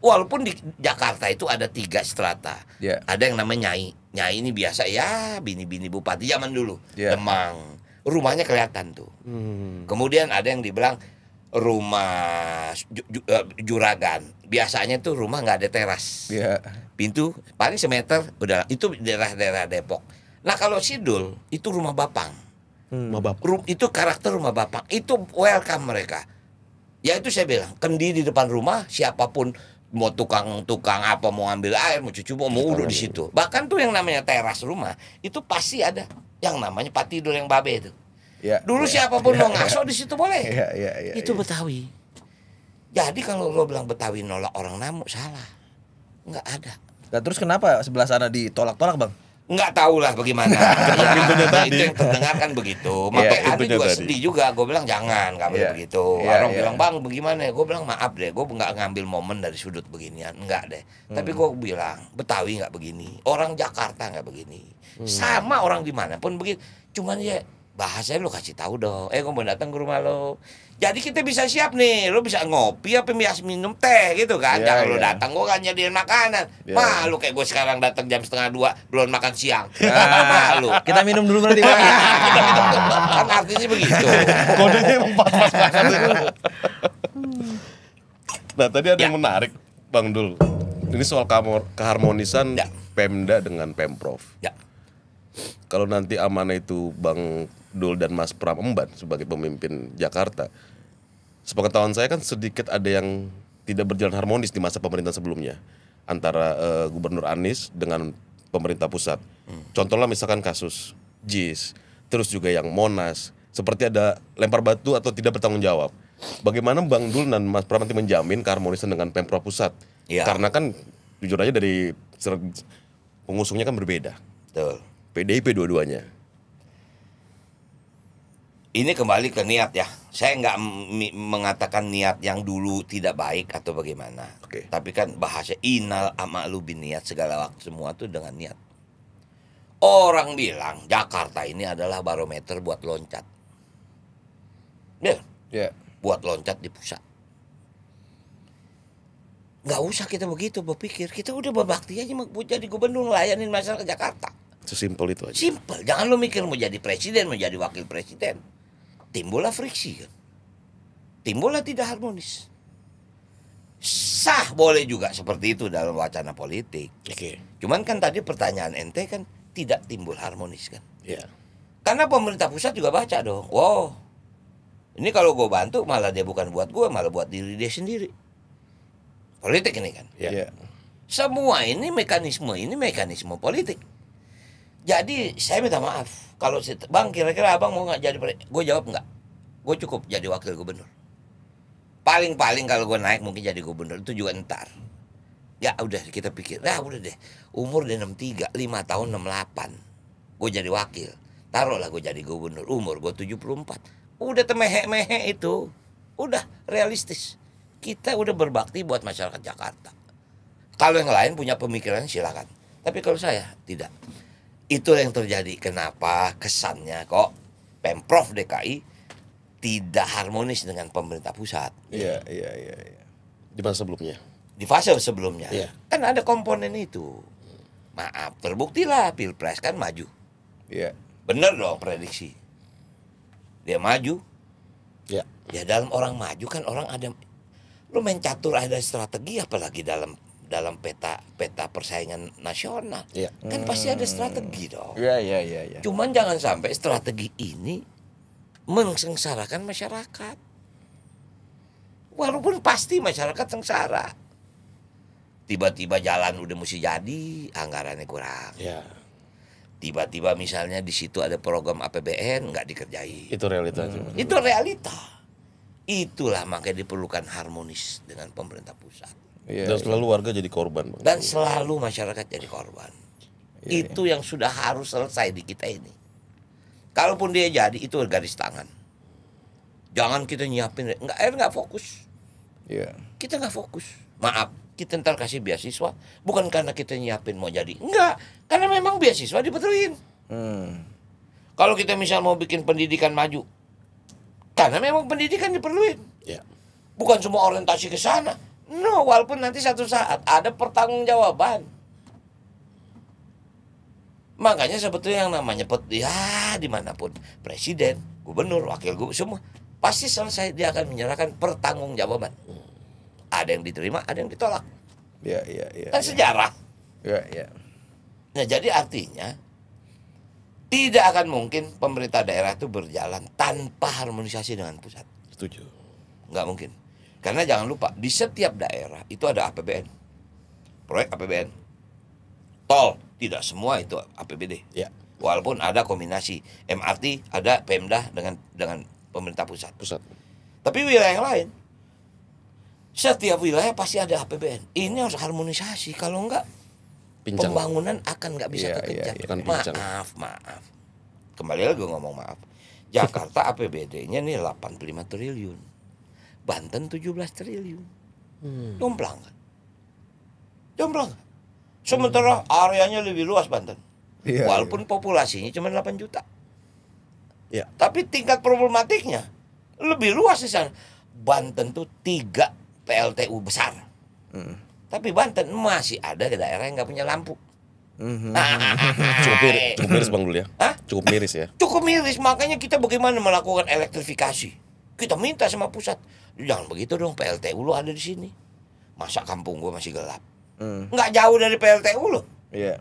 Walaupun di Jakarta itu ada 3 strata. Ada yang namanya Nyai. Nyai ini biasa ya bini-bini bupati zaman dulu. Demang. Rumahnya kelihatan tuh. Kemudian ada yang dibilang rumah juragan. Biasanya tuh rumah nggak ada teras. Pintu paling semeter udah. Itu daerah-daerah Depok. Nah kalau Sidul itu rumah Bapang. Itu karakter rumah Bapang. Itu welcome mereka. Ya itu saya bilang, kendi di depan rumah, siapapun mau tukang apa, mau ambil air, mau cuci, mau wudhu di situ. Bahkan tuh yang namanya teras rumah, itu pasti ada yang namanya tempat tidur yang babe itu. Dulu siapapun mau ngaso di situ boleh. Itu Betawi. Jadi kalau lo bilang Betawi nolak orang Namu, salah. Nggak ada. Nah, terus kenapa sebelah sana ditolak-tolak Bang? Nggak tahu lah bagaimana. Itu yang terdengar kan begitu. Makanya Adi juga sedih juga. Gue bilang jangan, nggak boleh begitu. Orang bilang Bang bagaimana? Gue bilang maaf deh, gue nggak ngambil momen dari sudut beginian, nggak deh. Tapi gue bilang Betawi nggak begini, orang Jakarta nggak begini. Sama orang dimanapun begitu. Cuman ya bahasanya lo kasih tahu dong. Gue mau datang ke rumah lo. Jadi kita bisa siap nih, lo bisa ngopi apa biasa minum teh gitu kan. Jangan lo datang, gue kan nyediain makanan. Malu kayak gue sekarang datang jam 1:30 belum makan siang. Malu. Kita minum dulu berarti Bang. Kita minum dulu. Kan artinya begitu. Kodenya emang pas-pas banget. Nah tadi ada yang menarik Bang Dul. Ini soal keharmonisan Pemda dengan Pemprov. Kalau nanti amanah itu Bang Dul dan Mas Pram emban sebagai pemimpin Jakarta, sepengetahuan saya kan sedikit ada yang tidak berjalan harmonis di masa pemerintahan sebelumnya antara Gubernur Anies dengan pemerintah pusat. Contohnya misalkan kasus JIS, terus juga yang Monas, seperti ada lempar batu atau tidak bertanggung jawab. Bagaimana Bang Dul dan Mas Pram nanti menjamin keharmonisan dengan Pemprov pusat? Ya. Karena kan jujur aja dari pengusungnya kan berbeda. Betul. PDIP dua-duanya. Ini kembali ke niat ya. Saya nggak mengatakan niat yang dulu tidak baik atau bagaimana. Oke. Tapi kan bahasa inal amalu bin niat, segala waktu semua tuh dengan niat. Orang bilang Jakarta ini adalah barometer buat loncat. Ya. Buat loncat di pusat. Nggak usah kita begitu berpikir. Kita udah berbakti aja mau jadi gubernur ngelayanin masyarakat Jakarta. Sesimpel itu aja. Simpel. Jangan lo mikir mau jadi presiden, mau jadi wakil presiden. Timbullah friksi kan. Timbullah tidak harmonis. Sah boleh juga seperti itu dalam wacana politik. Oke. Cuman kan tadi pertanyaan ente kan tidak timbul harmonis kan. Iya. Karena pemerintah pusat juga baca dong. Wow. Ini kalau gue bantu malah dia bukan buat gue, malah buat diri dia sendiri. Politik ini kan. Iya. Semua ini mekanisme politik. Jadi saya minta maaf kalau Bang kira-kira abang mau nggak jadi gue jawab nggak. Gue cukup jadi wakil gubernur. Paling kalau gue naik mungkin jadi gubernur itu juga ntar. Ya udah kita pikir, udah deh. Umur udah 63, 5 tahun 68. Gue jadi wakil. Taruhlah gue jadi gubernur. Umur gue 74. Udah temehe-mehe itu. Udah realistis. Kita udah berbakti buat masyarakat Jakarta. Kalau yang lain punya pemikiran silakan. Tapi kalau saya tidak. Itu yang terjadi. Kenapa kesannya kok Pemprov DKI tidak harmonis dengan pemerintah pusat? Iya. Di masa sebelumnya. Di fase sebelumnya. Iya. Kan ada komponen itu. Maaf, terbuktilah Pilpres kan maju. Iya. Bener dong prediksi. Dia maju. Iya. Ya dalam orang maju kan orang ada. Lu main catur ada strategi apalagi dalam peta persaingan nasional. Iya. Kan pasti ada strategi dong. Iya. Cuman jangan sampai strategi ini mensengsarakan masyarakat. Walaupun pasti masyarakat sengsara. Tiba-tiba jalan udah mesti jadi, anggarannya kurang. Iya. Tiba-tiba misalnya di situ ada program APBN nggak dikerjain. Itu realita aja. Itu realita. Itulah makanya diperlukan harmonis dengan pemerintah pusat. Iya. Dan selalu warga jadi korban, Bang. Dan selalu masyarakat jadi korban. Itu yang sudah harus selesai di kita ini. Kalaupun dia jadi, itu garis tangan. Jangan kita nyiapin, nggak fokus. Iya. Kita nggak fokus. Maaf, kita ntar kasih beasiswa. Bukan karena kita nyiapin mau jadi. Enggak, karena memang beasiswa dibutuhin. Kalau kita misal mau bikin pendidikan maju, karena memang pendidikan diperluin. Iya. Bukan semua orientasi ke sana. No, walaupun nanti satu saat ada pertanggungjawaban. Makanya sebetulnya yang namanya dimanapun presiden, gubernur, wakil gubernur semua pasti selesai dia akan menyerahkan pertanggungjawaban. Ada yang diterima, ada yang ditolak. Iya. Kan sejarah. Iya. Nah, jadi artinya tidak akan mungkin pemerintah daerah itu berjalan tanpa harmonisasi dengan pusat. Setuju. Nggak mungkin. Karena jangan lupa, di setiap daerah itu ada APBN. Proyek APBN. Tol, tidak semua itu APBD. Ya. Walaupun ada kombinasi. MRT ada Pemda dengan pemerintah pusat. Tapi wilayah yang lain, setiap wilayah pasti ada APBN. Ini harus harmonisasi. Kalau enggak, Pincang. pembangunan akan nggak bisa kekejar. Akan pincang. Maaf. Kembali lagi gue ngomong maaf. Jakarta APBD-nya nih 85 triliun. Banten 17 triliun. Jomplang kan? Sementara areanya lebih luas Banten. Iya, Walaupun populasinya cuma 8 juta. Ya. Tapi tingkat problematiknya lebih luas di sana. Banten tuh 3 PLTU besar. Tapi Banten masih ada ke daerah yang nggak punya lampu. Cukup miris Bang dulu ya. Hah? Cukup miris ya. Cukup miris, makanya kita bagaimana melakukan elektrifikasi. Kita minta sama pusat, jangan begitu dong, PLTU lo ada di sini. Masa kampung gua masih gelap? Nggak jauh dari PLTU lo. Iya.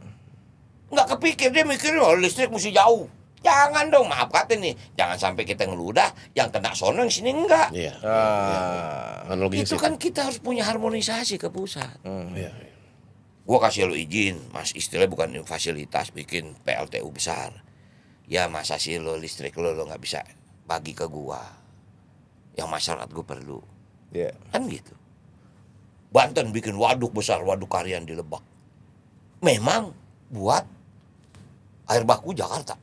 Nggak kepikir, dia mikirin listrik mesti jauh. Jangan dong, maaf kata nih, jangan sampai kita ngeludah yang kena sono yang sini enggak. Iya. Ah. Analoginya Itu sih. kan kita harus punya harmonisasi ke pusat. Iya. Gua kasih lo izin, Mas, istilahnya bukan fasilitas bikin PLTU besar. Ya masa sih lo listrik lo nggak bisa bagi ke gua. Yang masyarakat gua perlu. Kan gitu. Banten bikin waduk besar, waduk Karian di Lebak. Memang buat air baku Jakarta.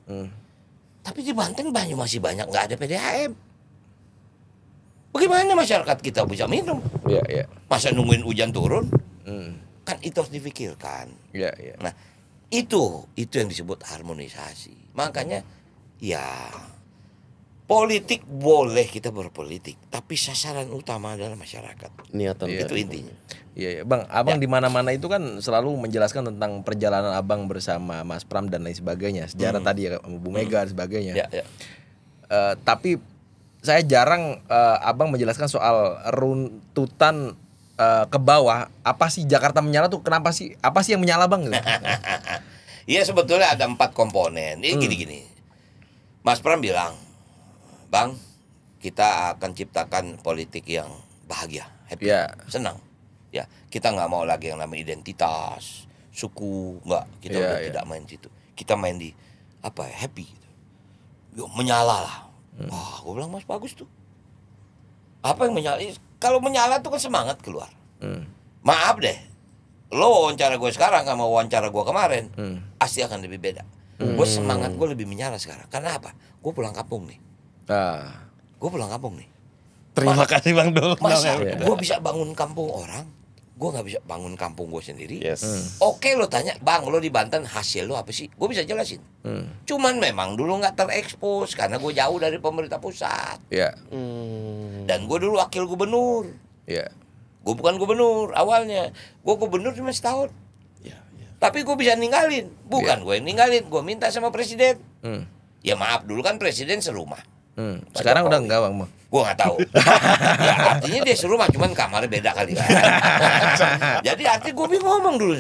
Tapi di Banten masih banyak nggak ada PDAM. Bagaimana masyarakat kita bisa minum? Masa nungguin hujan turun? Kan itu harus dipikirkan. Nah, itu yang disebut harmonisasi. Makanya ya politik boleh kita berpolitik, tapi sasaran utama adalah masyarakat. Niatan itu intinya. Iya, Bang. Abang di mana-mana itu kan selalu menjelaskan tentang perjalanan Abang bersama Mas Pram dan lain sebagainya, sejarah tadi ya, Bu Mega dan sebagainya. Tapi saya jarang Abang menjelaskan soal runtutan ke bawah. Apa sih Jakarta menyala tuh? Kenapa sih? Apa sih yang menyala, Bang? Iya, sebetulnya ada 4 komponen. Ini gini-gini. Mas Pram bilang, Bang, kita akan ciptakan politik yang bahagia, happy, senang. Ya, kita nggak mau lagi yang namanya identitas, suku, nggak. Kita udah tidak main situ. Kita main di happy gitu. Yuk, menyala lah. Wah, gue bilang, Mas, bagus tuh. Apa yang menyala? Kalau menyala tuh kan semangat keluar. Maaf deh, lo wawancara gue sekarang sama wawancara gue kemarin, pasti akan lebih beda. Gue semangat gue lebih menyala sekarang. Karena apa? Gue pulang kampung nih. Gue pulang kampung nih. Terima kasih Bang Dul. Masa gue bisa bangun kampung orang, gue nggak bisa bangun kampung gue sendiri. Oke, lo tanya, Bang, lo di Banten hasil lo apa sih? Gue bisa jelasin. Cuman memang dulu nggak terekspos karena gue jauh dari pemerintah pusat. Dan gue dulu wakil gubernur. Gue bukan gubernur awalnya. Gue gubernur cuma setahun. Tapi gue bisa ninggalin. Bukan gue yang ninggalin, gue minta sama presiden. Ya maaf, dulu kan presiden serumah. Sekarang udah enggak, Bang? Gue nggak tahu. Ya, artinya dia serumah, cuman kamarnya beda kali kan. Jadi artinya gue ngomong dulu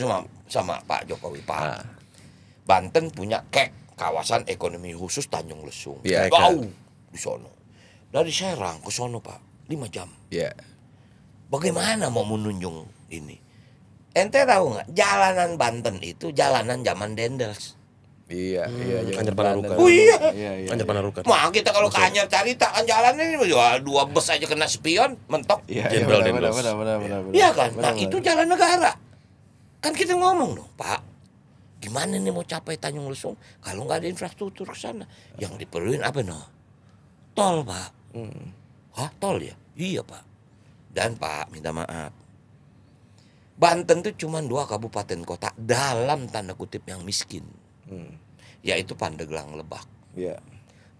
sama Pak Jokowi, Pak. Banten punya KEK, kawasan ekonomi khusus Tanjung Lesung. Jauh di sono. Dari Serang ke sono, Pak, 5 jam. Bagaimana mau menunjung ini? Ente tahu nggak? Jalanan Banten itu jalanan zaman Dendels. Anjar Panarukan. Oh iya. Anjar Panarukan. Mah kita kalau ke Anjar cari tak kan jalan ini 2 bus aja kena spion mentok. Jenderal Dendels. Iya kan? Nah, itu jalan negara. Kan kita ngomong dong, Pak. Gimana nih mau capai Tanjung Lesung kalau nggak ada infrastruktur ke sana? Yang diperluin apa no? Tol, Pak. Hah, tol ya? Iya, Pak. Dan Pak, minta maaf. Banten itu cuma 2 kabupaten kota dalam tanda kutip yang miskin. Yaitu Pandeglang, Lebak.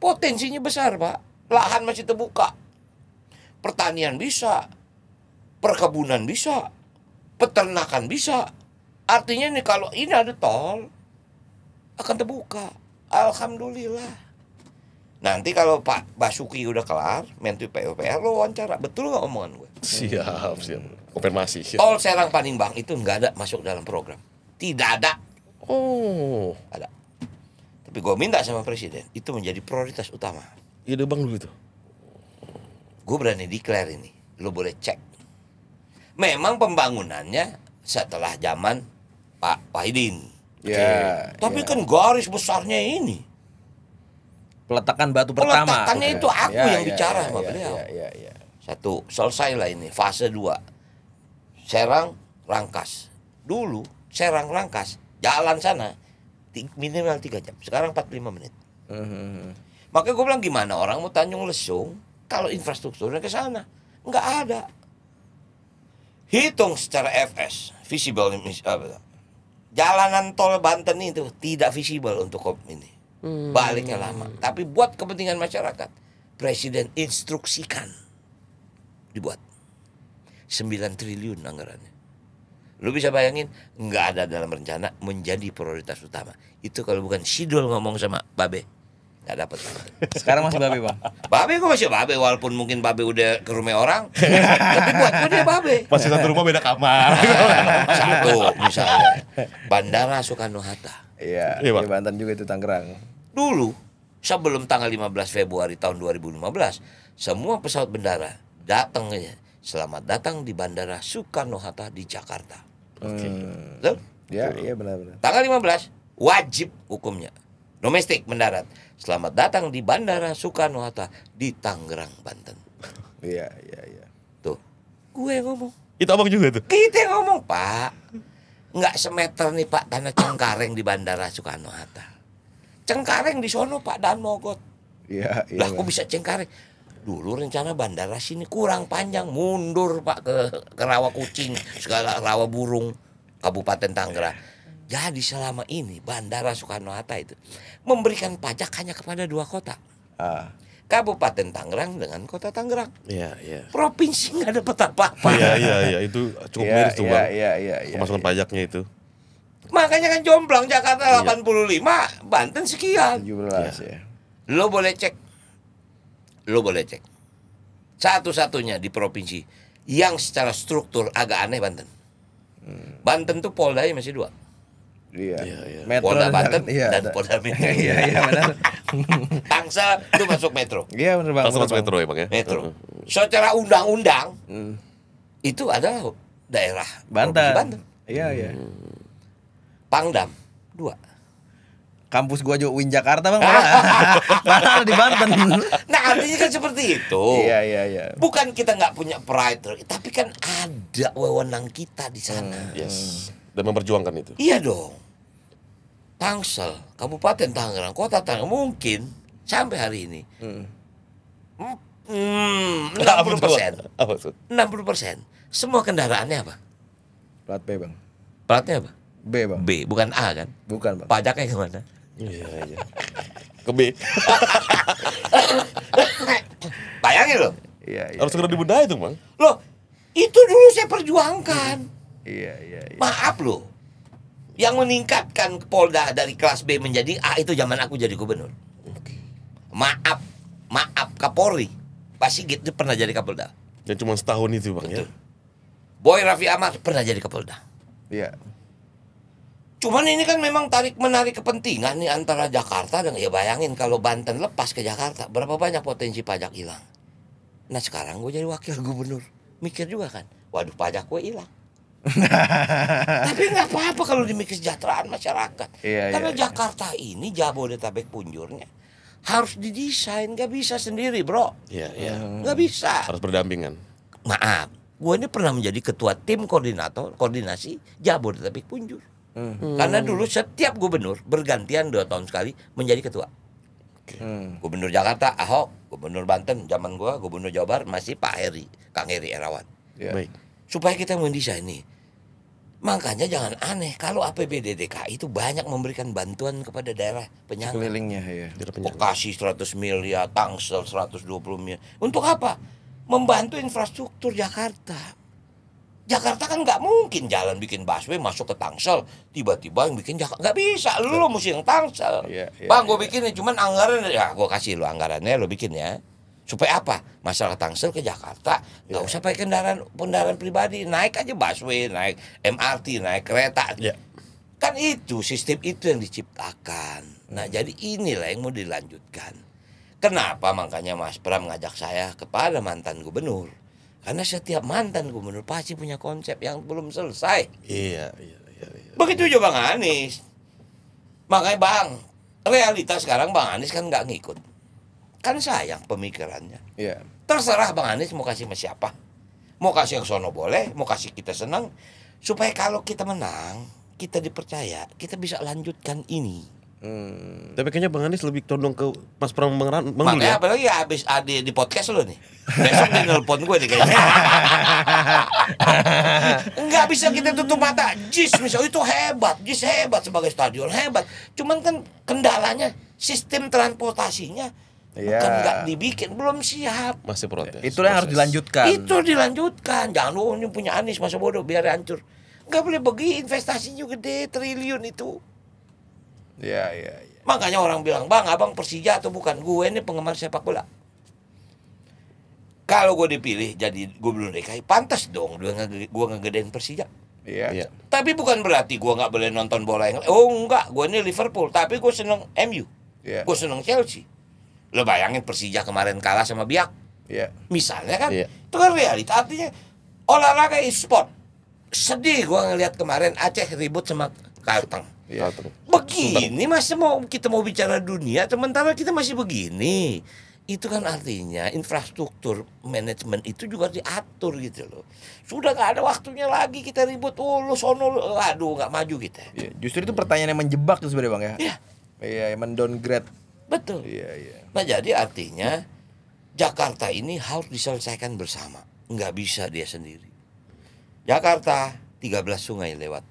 Potensinya besar, Pak. Lahan masih terbuka. Pertanian bisa, perkebunan bisa, peternakan bisa. Artinya nih kalau ini ada tol akan terbuka. Alhamdulillah. Nanti kalau Pak Basuki udah kelar, Menteri PUPR, lo wawancara. Betul nggak omongan gue? Siap. Konfirmasi. Tol Serang Palembang itu nggak ada masuk dalam program. Tidak ada. Ada. Tapi gue minta sama presiden itu menjadi prioritas utama. Ide Bang dulu itu. Gue berani declare ini. Lo boleh cek. Memang pembangunannya setelah zaman Pak Wahidin. Tapi kan garis besarnya ini. Peletakan batu pertama. Peletakannya itu aku yang bicara sama beliau. Satu, selesai lah ini fase 2. Serang Rangkas. Dulu Serang Rangkas jalan sana minimal 3 jam. Sekarang 45 menit. Makanya gue bilang gimana orang mau Tanjung Lesung kalau infrastrukturnya ke sana? Enggak ada. Hitung secara FS, visible jalanan tol Banten itu tidak visible untuk ini. Baliknya lama. Tapi buat kepentingan masyarakat, presiden instruksikan dibuat 9 triliun anggarannya. Lu bisa bayangin, nggak ada dalam rencana menjadi prioritas utama. Itu kalau bukan Sidul ngomong sama Babe, nggak dapat. Sekarang masih Babe, Bang? Babe gue masih Babe, walaupun mungkin Babe udah ke rumah orang. Tapi buat gue dia Babe. Masih satu rumah beda kamar. Satu misalnya Bandara Soekarno-Hatta. Iya, di Banten juga itu Tangerang. Dulu sebelum tanggal 15 Februari tahun 2015, semua pesawat bandara datang aja. Selamat datang di Bandara Soekarno-Hatta di Jakarta. Ya, iya benar-benar. Tanggal 15 wajib hukumnya domestik mendarat. Selamat datang di Bandara Soekarno-Hatta di Tangerang, Banten. Iya. Tuh, gue ngomong. Itu abang juga tuh. Kita yang ngomong, Pak. Nggak semeter nih Pak tanah Cengkareng di Bandara Soekarno-Hatta. Cengkareng di sono Pak, dan Mogot. Iya. Lah kok bisa Cengkareng? Dulu rencana bandara sini kurang panjang, mundur Pak ke Rawa Kucing, segala Rawa Burung, Kabupaten Tangerang. Jadi selama ini Bandara Soekarno-Hatta itu memberikan pajak hanya kepada 2 kota. Kabupaten Tangerang dengan Kota Tangerang. Iya. Provinsi nggak dapat apa-apa. Iya, itu cukup miris tuh bang. Iya. Pemasukan pajaknya itu. Makanya kan jomplang Jakarta 85, Banten sekian. 17 ya. Lo boleh cek. Satu-satunya di provinsi yang secara struktur agak aneh Banten. Banten tuh Poldanya masih 2. Iya. Metro Polda Banten dan Polda Metro. Iya benar. Tangsel itu masuk metro. Iya benar Bang. Langsung masuk metro ya bang ya. Metro. Secara undang-undang itu adalah daerah Banten. Banten. Iya. Pangdam 2. Kampus gua juga UIN Jakarta Bang. Padahal di Banten. Nah artinya kan seperti itu. Iya. Bukan kita nggak punya pride, tapi kan ada wewenang kita di sana. Yes. Dan memperjuangkan itu. Iya dong. Tangsel, Kabupaten Tangerang, Kota Tangerang mungkin sampai hari ini 60%. Apa tuh? 60%. Semua kendaraannya apa? Plat B Bang. Platnya apa? B Bang. B, bukan A kan? Bukan Bang. Pajaknya kemana? Iya. Ke B. Bayangin loh. Iya. Harus segera dibenahi tuh bang. Loh, itu dulu saya perjuangkan. Iya. Maaf loh. Yang meningkatkan Polda dari kelas B menjadi A itu zaman aku jadi gubernur. Maaf Kapolri Pak Sigit itu pernah jadi Kapolda. Dan cuma setahun itu bang ya. Boy Raffi Ahmad pernah jadi Kapolda. Iya. Cuman ini kan memang menarik kepentingan nih antara Jakarta dan ya bayangin kalau Banten lepas ke Jakarta berapa banyak potensi pajak hilang. Nah sekarang gue jadi wakil gubernur, mikir juga kan, waduh pajak gue hilang. Tapi nggak apa-apa kalau demi kesejahteraan masyarakat. Karena Jakarta ini Jabodetabek punjurnya harus didesain, nggak bisa sendiri bro. Iya. Nggak bisa. Harus berdampingan. Maaf, gue ini pernah menjadi ketua tim koordinasi Jabodetabek punjur. Karena dulu setiap gubernur bergantian 2 tahun sekali menjadi ketua. Gubernur Jakarta Ahok, gubernur Banten zaman gua, gubernur Jawa Barat masih Pak Heri, Kang Heri Erawan. Baik. Supaya kita mendesain ini. Makanya jangan aneh kalau APBD DKI itu banyak memberikan bantuan kepada daerah penyangga. Kelilingnya ya. Bekasi 100 miliar, Tangsel 120 miliar. Untuk apa? Membantu infrastruktur Jakarta. Jakarta kan nggak mungkin jalan bikin busway masuk ke Tangsel tiba-tiba yang bikin Jakarta nggak bisa, lu mesti yang Tangsel. Bang gue bikin cuman anggaran ya gue kasih lu anggarannya lu bikin ya supaya apa masalah Tangsel ke Jakarta nggak usah pakai kendaraan pribadi, naik aja busway, naik MRT, naik kereta. Kan itu sistem itu yang diciptakan. Nah jadi inilah yang mau dilanjutkan. Kenapa makanya Mas Pram ngajak saya kepada mantan gubernur. Karena setiap mantan gubernur pasti punya konsep yang belum selesai. Iya. Begitu juga Bang Anies. Makanya Bang, realitas sekarang Bang Anies kan nggak ngikut. Kan sayang pemikirannya. Iya. Terserah Bang Anies mau kasih sama siapa. Mau kasih yang sono boleh, mau kasih kita senang. Supaya kalau kita menang, kita dipercaya, kita bisa lanjutkan ini. Tapi kayaknya Bang Anies lebih condong ke Mas Pram Bang Dul Makanya ya. apalagi habis di podcast lo nih. Besok dia nelpon gue nih kayaknya. Enggak bisa kita tutup mata. JIS misalnya itu hebat, JIS hebat sebagai stadion hebat. Cuman kan kendalanya sistem transportasinya bukan nggak dibikin, belum siap. Masih protes. Itulah yang harus dilanjutkan. Itu dilanjutkan. Jangan ini punya Anies masa bodoh biar hancur. Nggak boleh begitu, investasinya gede, triliun itu. Iya. Makanya orang bilang, Bang, abang Persija atau bukan? Gue ini penggemar sepak bola. Kalau gue dipilih jadi gubernur DKI, pantas dong gue ngegedein Persija. Iya. Tapi bukan berarti gue nggak boleh nonton bola yang oh enggak, gue ini Liverpool, tapi gue seneng MU. Iya. Gue seneng Chelsea. Lo bayangin Persija kemarin kalah sama Biak. Iya. Misalnya kan, Iya. itu kan realita. Artinya olahraga e-sport. sedih gua ngelihat kemarin Aceh ribut sama Kalteng. Ya. Begini masa kita mau bicara dunia sementara kita masih begini. Itu kan artinya infrastruktur manajemen itu juga diatur gitu loh. Sudah nggak ada waktunya lagi kita ribut lu sono, aduh nggak maju kita. Ya, justru itu pertanyaan yang menjebak tuh sebenarnya Bang ya. Iya. Iya, mendowngrade. Betul. Iya. Nah jadi artinya Jakarta ini harus diselesaikan bersama. Nggak bisa dia sendiri. Jakarta 13 sungai lewat.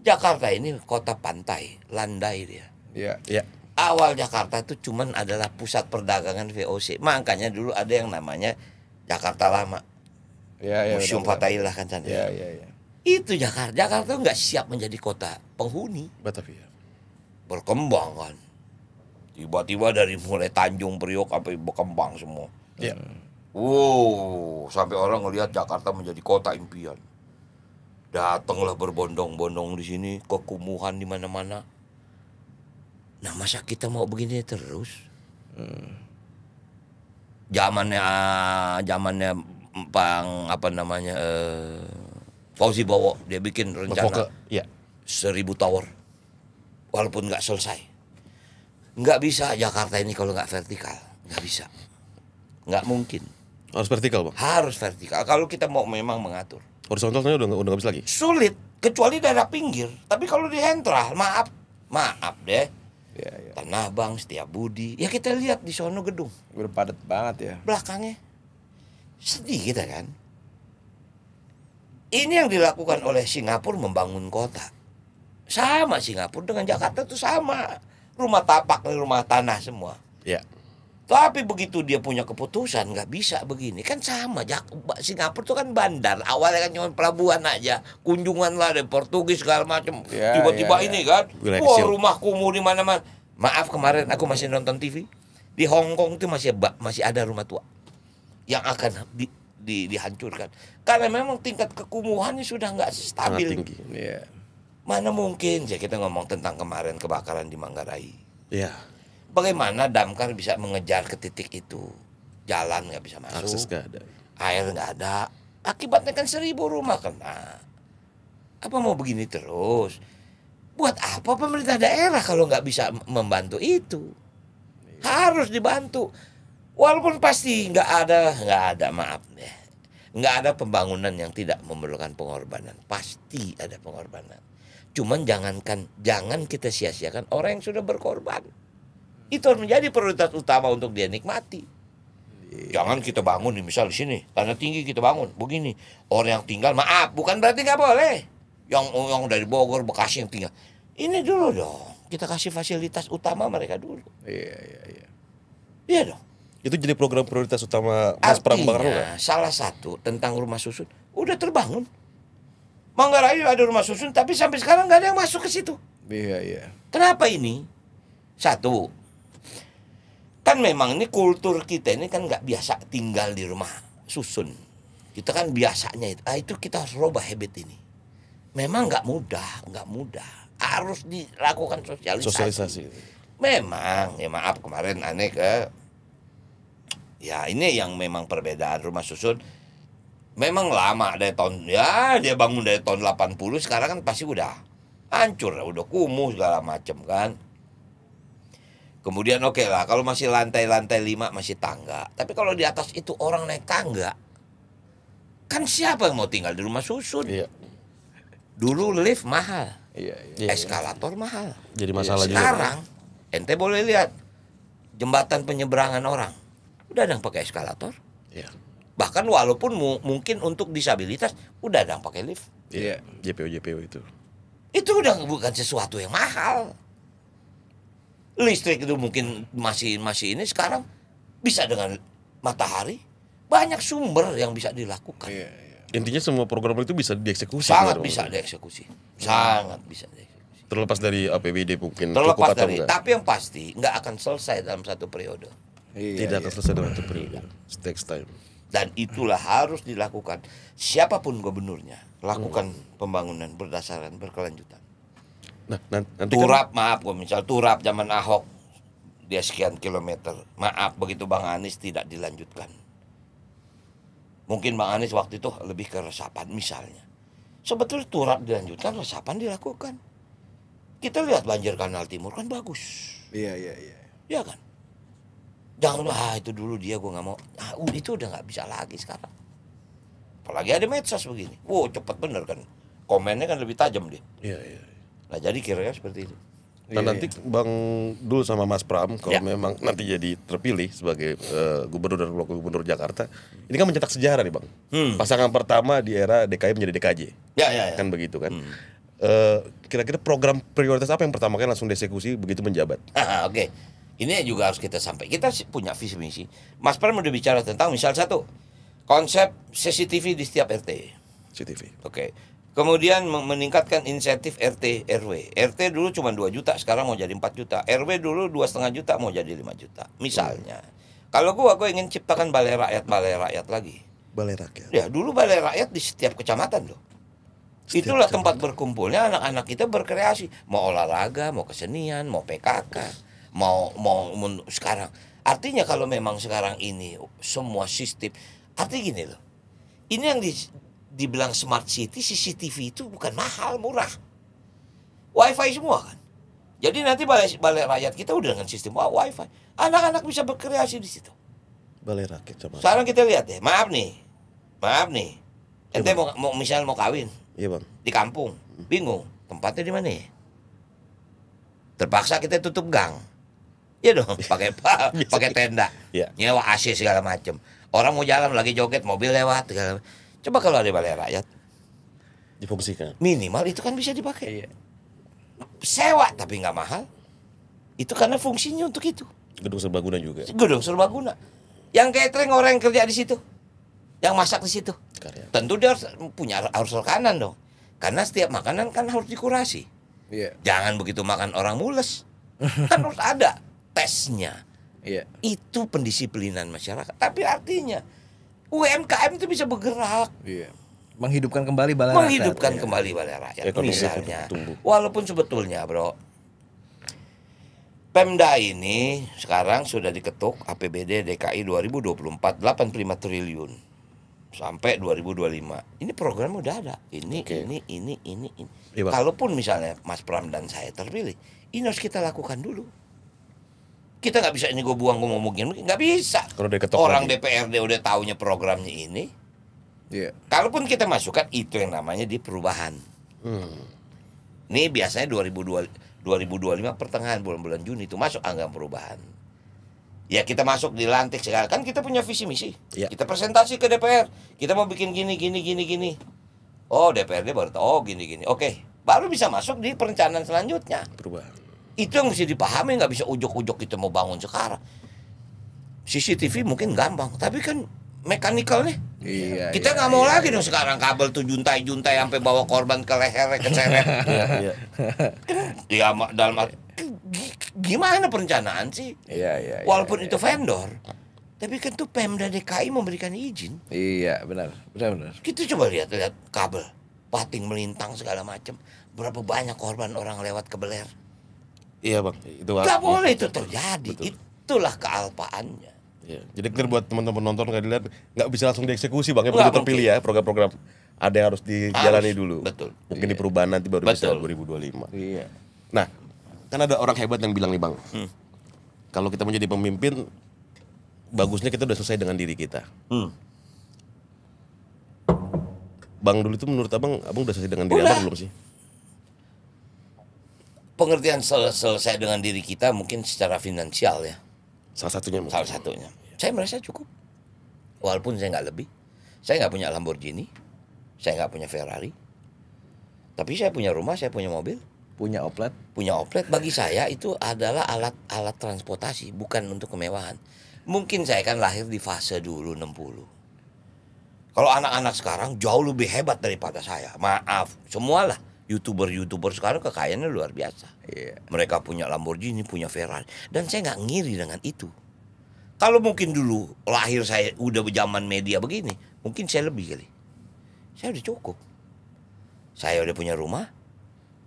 Jakarta ini kota pantai, landai dia. Iya. Awal Jakarta itu cuman adalah pusat perdagangan VOC. Makanya dulu ada yang namanya Jakarta Lama. Iya. Museum Fatailah kan sana. Iya. Itu Jakarta. Jakarta nggak siap menjadi kota penghuni. Batavia. Berkembang kan. Tiba-tiba dari mulai Tanjung Priok sampai berkembang semua. Iya. Sampai orang ngelihat Jakarta menjadi kota impian. Datanglah berbondong-bondong di sini, kekumuhan di mana-mana. Nah, masa kita mau begini terus? Zamannya Bang Fauzi Bowo, dia bikin rencana 1000 tower. Walaupun nggak selesai. Nggak bisa Jakarta ini kalau nggak vertikal, nggak bisa. Nggak mungkin. Harus vertikal, Bang. Harus vertikal kalau kita mau memang mengatur. Horizontalnya udah nggak bisa lagi. Sulit kecuali daerah pinggir. Tapi kalau di sentral, maaf deh. Iya. Tanah Abang, Setiabudi. Ya kita lihat di sono gedung. Udah padat banget ya. Belakangnya sedih kita kan. Ini yang dilakukan oleh Singapura membangun kota. Sama Singapura dengan Jakarta tuh sama. Rumah tapak, rumah tanah semua. Iya. Tapi begitu dia punya keputusan nggak bisa begini kan sama. Singapura tuh kan bandar, awalnya kan cuma pelabuhan aja, kunjungan lah dari Portugis segala macam. Tiba-tiba ini kan, rumah kumuh di mana-mana. Maaf kemarin aku masih nonton TV di Hong Kong itu masih ada rumah tua yang akan dihancurkan karena memang tingkat kekumuhannya sudah nggak stabil. Tinggi. Iya. Mana mungkin ya kita ngomong tentang kemarin kebakaran di Manggarai. Iya. Bagaimana damkar bisa mengejar ke titik itu? Jalan nggak bisa masuk, Akses nggak ada, air nggak ada. Akibatnya kan 1000 rumah kena. Apa mau begini terus? Buat apa pemerintah daerah kalau nggak bisa membantu itu? Harus dibantu. Walaupun pasti nggak ada maaf deh. Nggak ada pembangunan yang tidak memerlukan pengorbanan. Pasti ada pengorbanan. Cuman jangan kita sia-siakan orang yang sudah berkorban. Itu harus menjadi prioritas utama untuk dia nikmati. Jangan kita bangun misal di sini tanah tinggi kita bangun begini orang yang tinggal maaf bukan berarti nggak boleh yang dari Bogor Bekasi yang tinggal ini dulu dong kita kasih fasilitas utama mereka dulu. Iya dong. Itu jadi program prioritas utama Mas Pram Bang Rangga. Salah satu tentang rumah susun udah terbangun. Manggarai ada rumah susun tapi sampai sekarang nggak ada yang masuk ke situ. Iya. Kenapa ini? Satu, kan memang ini kultur kita ini kan nggak biasa tinggal di rumah susun. Kita kan biasanya itu kita harus rubah habit ini. Memang nggak mudah. Harus dilakukan sosialisasi. Memang, ya maaf kemarin aneh ya ini yang memang perbedaan rumah susun. Memang lama dari tahun dia bangun dari tahun 80 sekarang kan pasti udah hancur, udah kumuh segala macam kan. Kemudian oke lah, kalau masih lantai 5 masih tangga. Tapi kalau di atas itu orang naik tangga, kan siapa yang mau tinggal di rumah susun? Iya. Dulu lift mahal, Iya. eskalator mahal. Jadi masalah juga. Sekarang, ente boleh lihat jembatan penyeberangan orang, udah ada yang pakai eskalator. Iya. Bahkan walaupun mungkin untuk disabilitas, udah ada yang pakai lift. Iya. JPO itu. Itu udah bukan sesuatu yang mahal. Listrik itu mungkin masih ini sekarang bisa dengan matahari. Banyak sumber yang bisa dilakukan. Iya. Intinya semua program itu bisa dieksekusi. Sangat bisa dieksekusi. Sangat bisa dieksekusi. Terlepas dari APBD mungkin Terlepas cukup atau dari, enggak. tapi yang pasti nggak akan selesai dalam satu periode. Tidak akan selesai dalam satu periode. It takes time. Dan itulah harus dilakukan. Siapapun gubernurnya, lakukan pembangunan berdasarkan berkelanjutan. Nah, nanti Turap, maaf, misal Turap zaman Ahok dia sekian kilometer. Maaf, begitu Bang Anies tidak dilanjutkan. Mungkin Bang Anies waktu itu lebih ke resapan misalnya. Sebetulnya turap dilanjutkan, resapan dilakukan. Kita lihat banjir Kanal Timur kan bagus. Iya. Ya kan? Jangan itu dulu dia gue nggak mau. Itu udah nggak bisa lagi sekarang. Apalagi ada medsos begini. Cepet bener kan. Komennya kan lebih tajam dia. Iya. Nah jadi kira-kira seperti itu. Nah nanti Bang Dul sama Mas Pram kalau memang nanti jadi terpilih sebagai gubernur dan wakil gubernur Jakarta, ini kan mencetak sejarah nih Bang. Pasangan pertama di era DKI menjadi DKJ. Ya. Kan begitu kan. Kira-kira program prioritas apa yang pertama kali langsung dieksekusi begitu menjabat? Oke. Ini juga harus kita sampaikan. Kita punya visi misi. Mas Pram udah bicara tentang misal satu, konsep CCTV di setiap RT. CCTV. Oke. Kemudian meningkatkan insentif RT RW. RT dulu cuma 2 juta, sekarang mau jadi 4 juta. RW dulu 2,5 juta, mau jadi 5 juta. Misalnya. Kalau gue ingin ciptakan balai rakyat lagi. Balai rakyat. Ya, dulu balai rakyat di setiap kecamatan loh. Itulah tempat berkumpulnya anak-anak kita berkreasi. Mau olahraga, mau kesenian, mau PKK, mau sekarang. Artinya kalau memang sekarang ini semua sistem, artinya gini loh. Ini yang dibilang smart city, CCTV itu bukan mahal, murah. Wifi semua kan. Jadi nanti balai rakyat kita udah dengan sistem wifi. Anak-anak bisa berkreasi di situ. Balai rakyat sama. Sekarang kita lihat deh, maaf nih. Ente mau misalnya mau kawin. Iya Bang. Di kampung, bingung tempatnya di mana ya? Terpaksa kita tutup gang. Iya dong, pakai tenda. Iya. Nyewa AC segala macam. Orang mau jalan lagi joget, mobil lewat segala. Coba kalau ada balai rakyat Difungsikan. minimal itu kan bisa dipakai. Iya. Sewa tapi nggak mahal. Itu karena fungsinya untuk itu. Gedung serbaguna juga. Gedung serbaguna. Yang catering orang yang kerja di situ, yang masak di situ. Karya. Tentu dia harus rekanan dong. Karena setiap makanan kan harus dikurasi. Iya. Jangan begitu makan orang mules. Kan harus ada tesnya. Iya. Itu pendisiplinan masyarakat. Tapi artinya UMKM itu bisa bergerak. Iya. Menghidupkan kembali balai Menghidupkan rakyat. kembali balai rakyat. Ekonomi Misalnya. tumbuh. Walaupun sebetulnya bro, Pemda ini sekarang sudah diketuk APBD DKI 2024 85 triliun. Sampai 2025. Ini program udah ada. Ini. Iya, Bang. Kalaupun misalnya Mas Pram dan saya terpilih, ini harus kita lakukan dulu. Kita nggak bisa ini gue buang gue ngomongin, nggak bisa. Kalau udah ketok Orang lagi. DPRD udah taunya programnya ini. Iya. Kalaupun kita masukkan itu yang namanya di perubahan. Ini biasanya 2025 pertengahan bulan Juni itu masuk anggaran perubahan. Ya kita masuk dilantik sekarang kan kita punya visi misi. Ya. Kita presentasi ke DPR. Kita mau bikin gini. Oh DPRD baru tahu gini. Oke, baru bisa masuk di perencanaan selanjutnya. Perubahan. Itu yang mesti dipahami, nggak bisa ujuk-ujuk kita mau bangun sekarang. CCTV mungkin gampang, tapi kan mekanikalnya. Iya. Kita nggak mau lagi dong sekarang kabel tuh juntai sampai bawa korban ke leher, ke seret. Iya. Ya dalam gimana perencanaan sih? Iya. Walaupun itu vendor, tapi kan tuh Pemda DKI memberikan izin. Iya, benar. Kita coba lihat kabel, pating melintang segala macam. Berapa banyak korban orang lewat ke beler? Iya Bang. Itu Gak boleh itu terjadi. Betul. Itulah kealpaannya. Iya. Jadi clear buat teman-teman nonton nggak dilihat, nggak bisa langsung dieksekusi Bang. Ya Nggak begitu terpilih ya program-program ada yang harus dijalani dulu. Betul. Mungkin di perubahan nanti baru bisa Betul. 2025. Iya. Nah, kan ada orang hebat yang bilang nih Bang, kalau kita menjadi pemimpin, bagusnya kita udah selesai dengan diri kita. Bang dulu itu menurut abang udah selesai dengan diri abang belum sih? Pengertian selesai dengan diri kita mungkin secara finansial ya. Salah satunya mungkin. Salah satunya. Saya merasa cukup. Walaupun saya nggak lebih. Saya nggak punya Lamborghini. Saya nggak punya Ferrari. Tapi saya punya rumah, saya punya mobil. Punya oplet. Punya oplet bagi saya itu adalah alat transportasi, bukan untuk kemewahan. Mungkin saya kan lahir di fase dulu 60. Kalau anak-anak sekarang jauh lebih hebat daripada saya. Maaf, semualah. YouTuber sekarang kekayaannya luar biasa. Iya. Mereka punya Lamborghini, punya Ferrari. Dan saya nggak ngiri dengan itu. Kalau mungkin dulu lahir saya udah zaman media begini, mungkin saya lebih kali. Saya udah cukup. Saya udah punya rumah,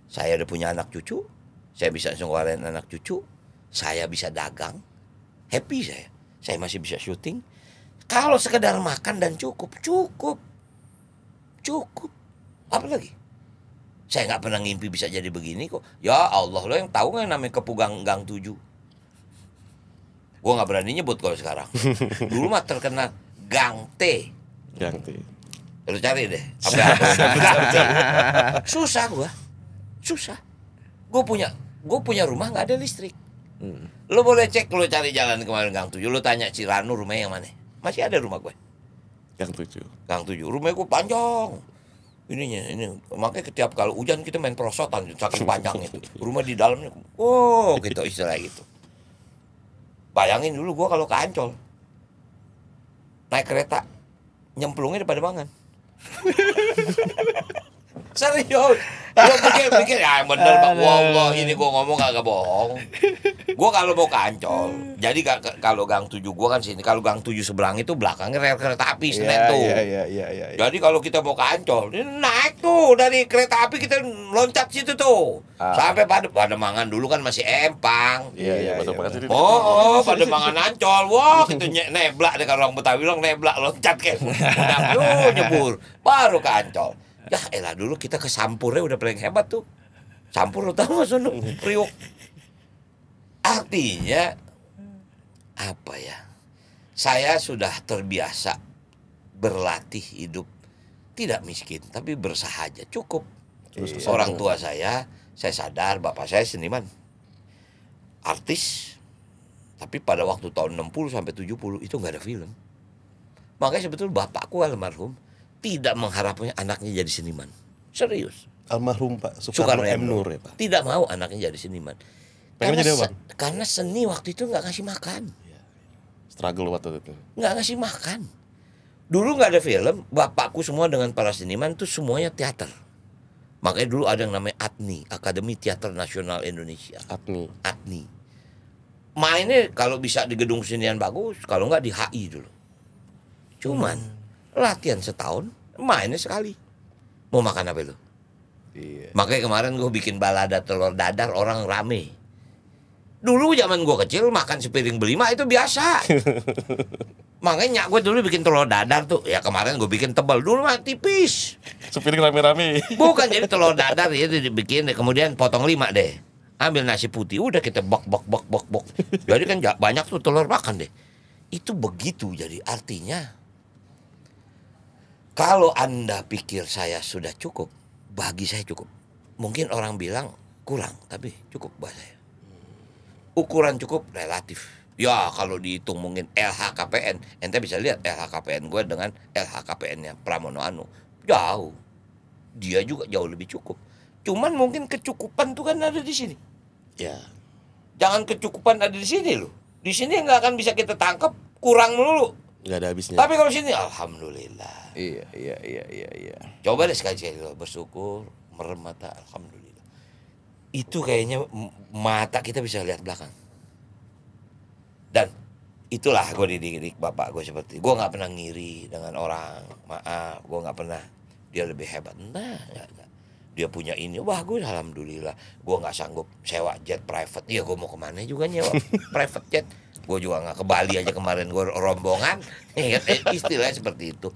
saya udah punya anak cucu, saya bisa ngeluarin anak cucu, saya bisa dagang, happy saya. Saya masih bisa syuting. Kalau sekedar makan dan cukup. Apa lagi? Saya nggak pernah ngimpi bisa jadi begini kok. Ya Allah, lo yang tahu nggak namanya Kepu Gang 7? Gue nggak berani nyebut kalau sekarang. Dulu mah terkenal Gang T. Gang T. Lo cari deh. Susah gue. Susah. Gue punya rumah nggak ada listrik. Lo boleh cek, lo cari jalan kemarin Gang 7. Lo tanya Ciranu rumahnya yang mana? Masih ada rumah gue. Gang 7. Gang 7. Rumahnya gue panjang. Ini makanya setiap kalau hujan kita main perosotan saking panjang itu. Rumah di dalamnya, gitu istilah gitu. Bayangin dulu gua kalau ke Ancol naik kereta nyemplungnya pada mangan. Serius. Gua pikir ya bener Pak. Wallah ini gua ngomong kagak bohong. Gua kalau mau ke Ancol, jadi kalau Gang 7 gua kan sini, kalau Gang 7 seberang itu belakangnya rel kereta api Senen tuh. Iya. Jadi kalau kita mau ke Ancol, naik tuh dari kereta api kita loncat situ tuh. Sampai pada mangan dulu kan masih empang. Iya. Oh, pada mangan Ancol. Wah, itu neblak deh kalau orang Betawi bilang neblak loncat kayak. Nyebur. Baru ke Ancol. Ya elah dulu kita ke Sampurnya udah paling hebat tuh. Sampur lo tau gak sono? Priok. Artinya apa ya? Saya sudah terbiasa berlatih hidup tidak miskin tapi bersahaja cukup. Orang tua saya sadar bapak saya seniman, artis, tapi pada waktu tahun 60 sampai 70 itu nggak ada film. Makanya sebetulnya bapakku almarhum tidak mengharapnya anaknya jadi seniman. Serius. Almarhum Pak Soekarno M. Nur ya Pak. Tidak mau anaknya jadi seniman. Karena seni waktu itu nggak ngasih makan. Struggle waktu itu. Nggak ngasih makan. Dulu nggak ada film. Bapakku semua dengan para seniman tuh semuanya teater. Makanya dulu ada yang namanya ATNI, Akademi Teater Nasional Indonesia. ATNI. Mainnya kalau bisa di gedung kesenian bagus, kalau nggak di HI dulu. Cuman latihan setahun, mainnya sekali. Mau makan apa itu? Iya. Makanya kemarin gue bikin balada telur dadar, orang rame. Dulu zaman gue kecil makan sepiring berlima itu biasa. Makanya gue dulu bikin telur dadar tuh. Ya kemarin gue bikin tebal, dulu mah tipis. Sepiring rame-rame. Bukan jadi telur dadar ya, dibikin kemudian potong 5 deh. Ambil nasi putih, udah kita bok. Jadi kan banyak tuh telur makan deh. Itu begitu, jadi artinya kalau Anda pikir saya sudah cukup, bagi saya cukup. Mungkin orang bilang kurang, tapi cukup buat saya. Ukuran cukup relatif. Ya kalau dihitung mungkin LHKPN, ente bisa lihat LHKPN gue dengan LHKPN-nya Pramono Anung. Jauh. Dia juga jauh lebih cukup. Cuman mungkin kecukupan tuh kan ada di sini. Ya. Jangan kecukupan ada di sini loh. Di sini nggak akan bisa kita tangkap, kurang melulu. Nggak ada habisnya. Tapi kalau sini alhamdulillah. Iya. Coba deh sekali-sekali lo bersyukur, merem mata, alhamdulillah. Itu kayaknya mata kita bisa lihat belakang. Dan itulah gue dididik bapak gue seperti. Gue nggak pernah ngiri dengan orang. Maaf, gue nggak pernah. Dia lebih hebat. Nah, enggak. Dia punya ini, bagus, alhamdulillah. Gue nggak sanggup sewa jet private. Iya, gue mau kemana juga nyewa private jet. Gue juga nggak ke Bali aja kemarin, gue rombongan. Istilahnya seperti itu.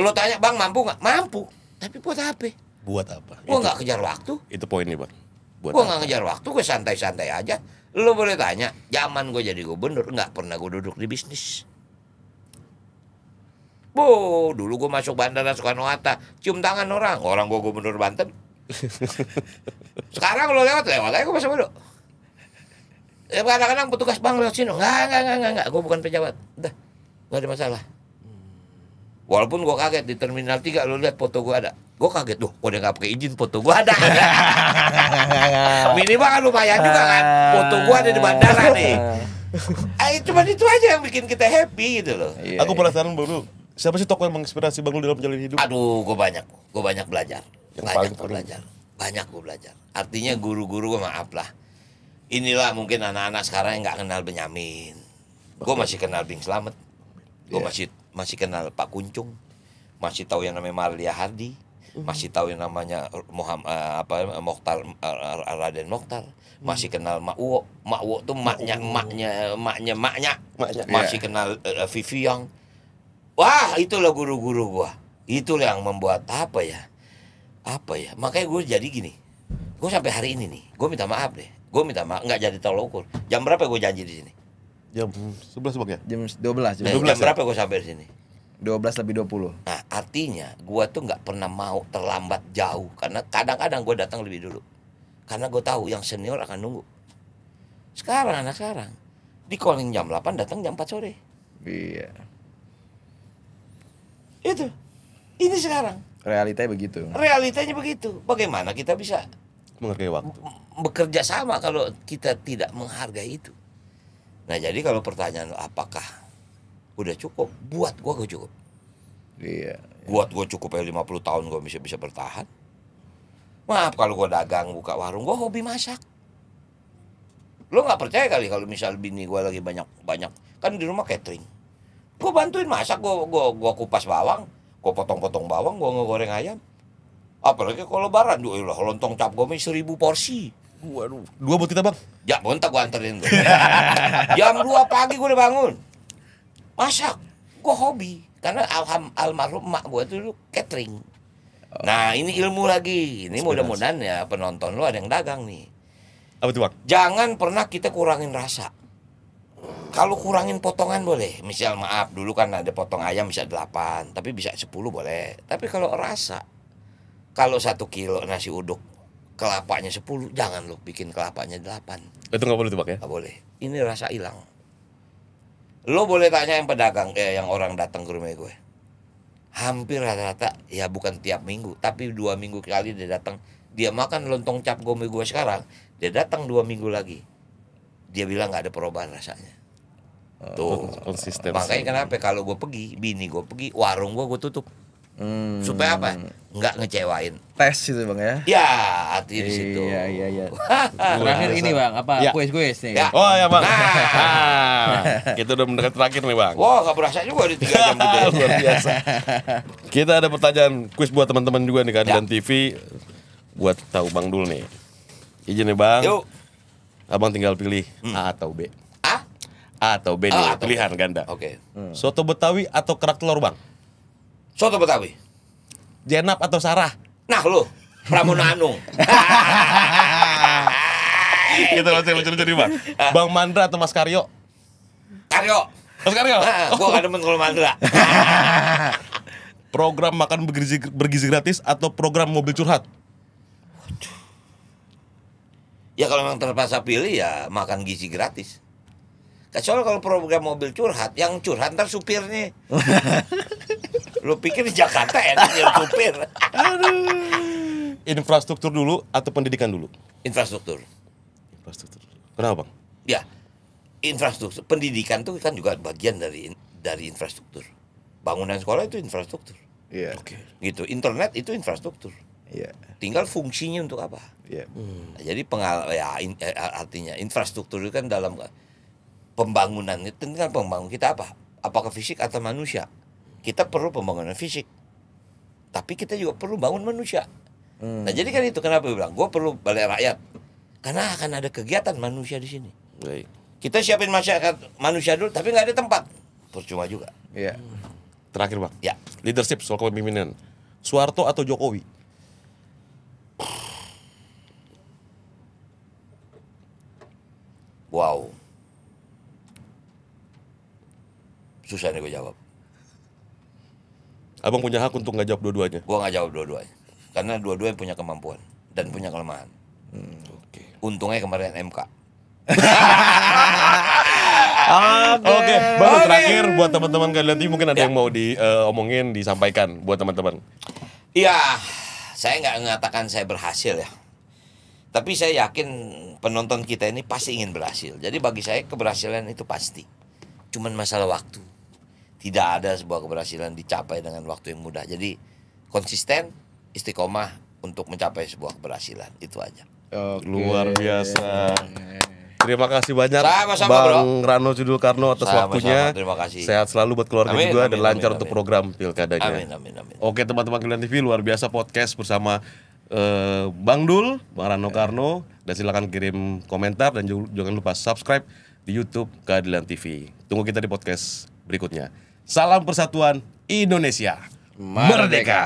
Lo tanya bang mampu nggak? Mampu. Tapi buat apa? Buat apa? Gue nggak kejar waktu. Itu poinnya Bang. Gue nggak ngejar waktu, gue santai-santai aja. Lo boleh tanya, zaman gue jadi gubernur nggak pernah gue duduk di bisnis. Dulu gue masuk Bandara Soekarno-Hatta, cium tangan orang gue gubernur Banten. Sekarang lo lewat aja gue masuk duduk. Ya kadang-kadang petugas bang lewat sini, enggak, gue bukan pejabat, udah, nggak ada masalah. Walaupun gue kaget di Terminal 3 lo lihat foto gue ada, gue kaget tuh, udah nggak pakai izin foto gue ada. Minimal kan lumayan juga kan, foto gue ada di bandara nih. Cuma itu aja yang bikin kita happy gitu loh. Iya, aku penasaran baru, siapa sih tokoh yang menginspirasi Bang Lu dalam menjalani hidup? Aduh, gue banyak belajar. Banyak gue belajar. Artinya guru-guru gue maaf lah. Inilah mungkin anak-anak sekarang yang nggak kenal Benyamin. Gue masih kenal Bing Slamet. Gue masih kenal Pak Kuncung. Masih tahu yang namanya Marlia Hardi. Masih tahu yang namanya Mokhtar, Raden Mokhtar. Masih kenal Mak Uwo. Mak Uwo tuh maknya. Masih kenal Vivi Yang. Wah, itulah guru-guru gue. Itulah yang membuat apa ya? Apa ya? Makanya gue jadi gini. Gue sampai hari ini nih, gue minta maaf deh. Gue minta maaf nggak jadi tolak ukur. Jam berapa gue janji di sini? Jam 11 Bang ya? Jam 12. Jam berapa gue sampai di sini? 12:20. Nah, artinya gue tuh nggak pernah mau terlambat jauh. Karena kadang-kadang gue datang lebih dulu. Karena gue tahu yang senior akan nunggu. Sekarang, di calling jam 8, datang jam 4 sore. Iya. Itu. Ini sekarang. Realitanya begitu. Realitanya begitu. Bagaimana kita bisa Menghargai waktu. bekerja sama kalau kita tidak menghargai itu? Nah, jadi kalau pertanyaan apakah udah cukup? Buat gue cukup. Iya. Buat gue cukup ya 50 tahun gue bisa bertahan. Maaf kalau gue dagang buka warung, gue hobi masak. Lo nggak percaya kali kalau misal bini gue lagi banyak kan di rumah catering. Gue bantuin masak, gue kupas bawang, gue potong-potong bawang, gue ngegoreng ayam. Apalagi kalau lebaran, lontong cap gome 1000 porsi. Waduh, 2 buat kita Bang. Ya bontak gue anterin tuh. Jam 2 pagi gue udah bangun. Masak, gue hobi. Karena almarhum emak gue itu dulu catering. Nah ini ilmu lagi. Ini mudah-mudahan ya penonton lo ada yang dagang nih. Apa tuh Bang? Jangan pernah kita kurangin rasa. Kalau kurangin potongan boleh. Misal maaf, dulu kan ada potong ayam bisa 8, tapi bisa 10 boleh. Tapi kalau rasa, kalau 1 kilo nasi uduk kelapanya 10, jangan lo bikin kelapanya 8. Itu nggak boleh tuh Bang ya? Nggak boleh. Ini rasa hilang. Lo boleh tanya yang pedagang, yang orang datang ke rumah gue. Hampir rata-rata, ya bukan tiap minggu, tapi 2 minggu kali dia datang. Dia makan lontong cap gome gue sekarang, dia datang 2 minggu lagi. Dia bilang nggak ada perubahan rasanya. Tuh, konsistensi. makanya kenapa kalau gue pergi, bini gue pergi, warung gue tutup. Supaya apa? Nggak ngecewain. Tes itu Bang ya. Ya, arti di situ. Iya. Terakhir ini Bang, apa Ya. kuis nih? Ya. Oh ya Bang. Kita udah mendekat terakhir nih Bang. Wah, nggak berasa juga di 3 jam gitu. Luar biasa. Kita ada pertanyaan kuis buat teman-teman juga nih Keadilan TV. Buat tahu Bang Dul nih. Izin nih Bang. Yuk. Abang tinggal pilih A atau B. A? A atau B nih, A atau B. pilihan ganda. Oke. Soto Betawi atau kerak telur Bang? Soto Betawi. Jenap atau Sarah? Nah lo, Pramono Anung. Kita masih lucu-lucu nih Bang. Bang Mandra atau Mas Karyo? Karyo. Mas Karyo? Gue gak demen kalau Mandra. Program makan bergizi gratis atau program mobil curhat? Ya kalau memang terpaksa pilih ya makan gizi gratis. Soalnya kalau program mobil curhat, yang curhat ntar supirnya. Lu pikir di Jakarta enak jadi supir? Infrastruktur dulu atau pendidikan dulu? Infrastruktur. Infrastruktur. Kenapa Bang? Ya, infrastruktur. Pendidikan itu kan juga bagian dari infrastruktur. Bangunan sekolah itu infrastruktur. Iya. Oke. Gitu. Internet itu infrastruktur. Iya. Tinggal fungsinya untuk apa? Iya. Nah, jadi artinya infrastruktur itu kan dalam pembangunan itu kan pembangun kita apa? Apakah fisik atau manusia? Kita perlu pembangunan fisik, tapi kita juga perlu bangun manusia. Nah jadi kan itu kenapa gue bilang gue perlu balai rakyat, karena akan ada kegiatan manusia di sini. Baik. Kita siapin manusia dulu, tapi nggak ada tempat, percuma juga. Iya. Terakhir Bang. Ya. Leadership soal kepemimpinan. Soeharto atau Jokowi? Wow, susah nih gue jawab. Abang punya hak untuk nggak jawab dua-duanya. Gue nggak jawab dua-duanya, karena dua-duanya punya kemampuan dan punya kelemahan. Oke. Untungnya kemarin MK. Oke, Bang terakhir buat teman-teman Keadilan TV mungkin ada yang mau diomongin, disampaikan buat teman-teman. Iya, saya nggak mengatakan saya berhasil ya. Tapi saya yakin penonton kita ini pasti ingin berhasil. Jadi bagi saya keberhasilan itu pasti. Cuman masalah waktu. Tidak ada sebuah keberhasilan dicapai dengan waktu yang mudah. Jadi konsisten, istiqomah untuk mencapai sebuah keberhasilan. Itu aja. Luar biasa. Terima kasih banyak Sama-sama, Bang Rano Judul Karno atas Sama-sama, waktunya. terima kasih. Sehat selalu buat keluarga Amin, juga amin, dan lancar amin, untuk amin. program pilkadanya. Amin. Oke teman-teman Keadilan TV, luar biasa podcast bersama Bang Dul, Bang Rano Karno, dan silakan kirim komentar dan jangan lupa subscribe di YouTube Keadilan TV. Tunggu kita di podcast berikutnya. Salam Persatuan Indonesia Merdeka.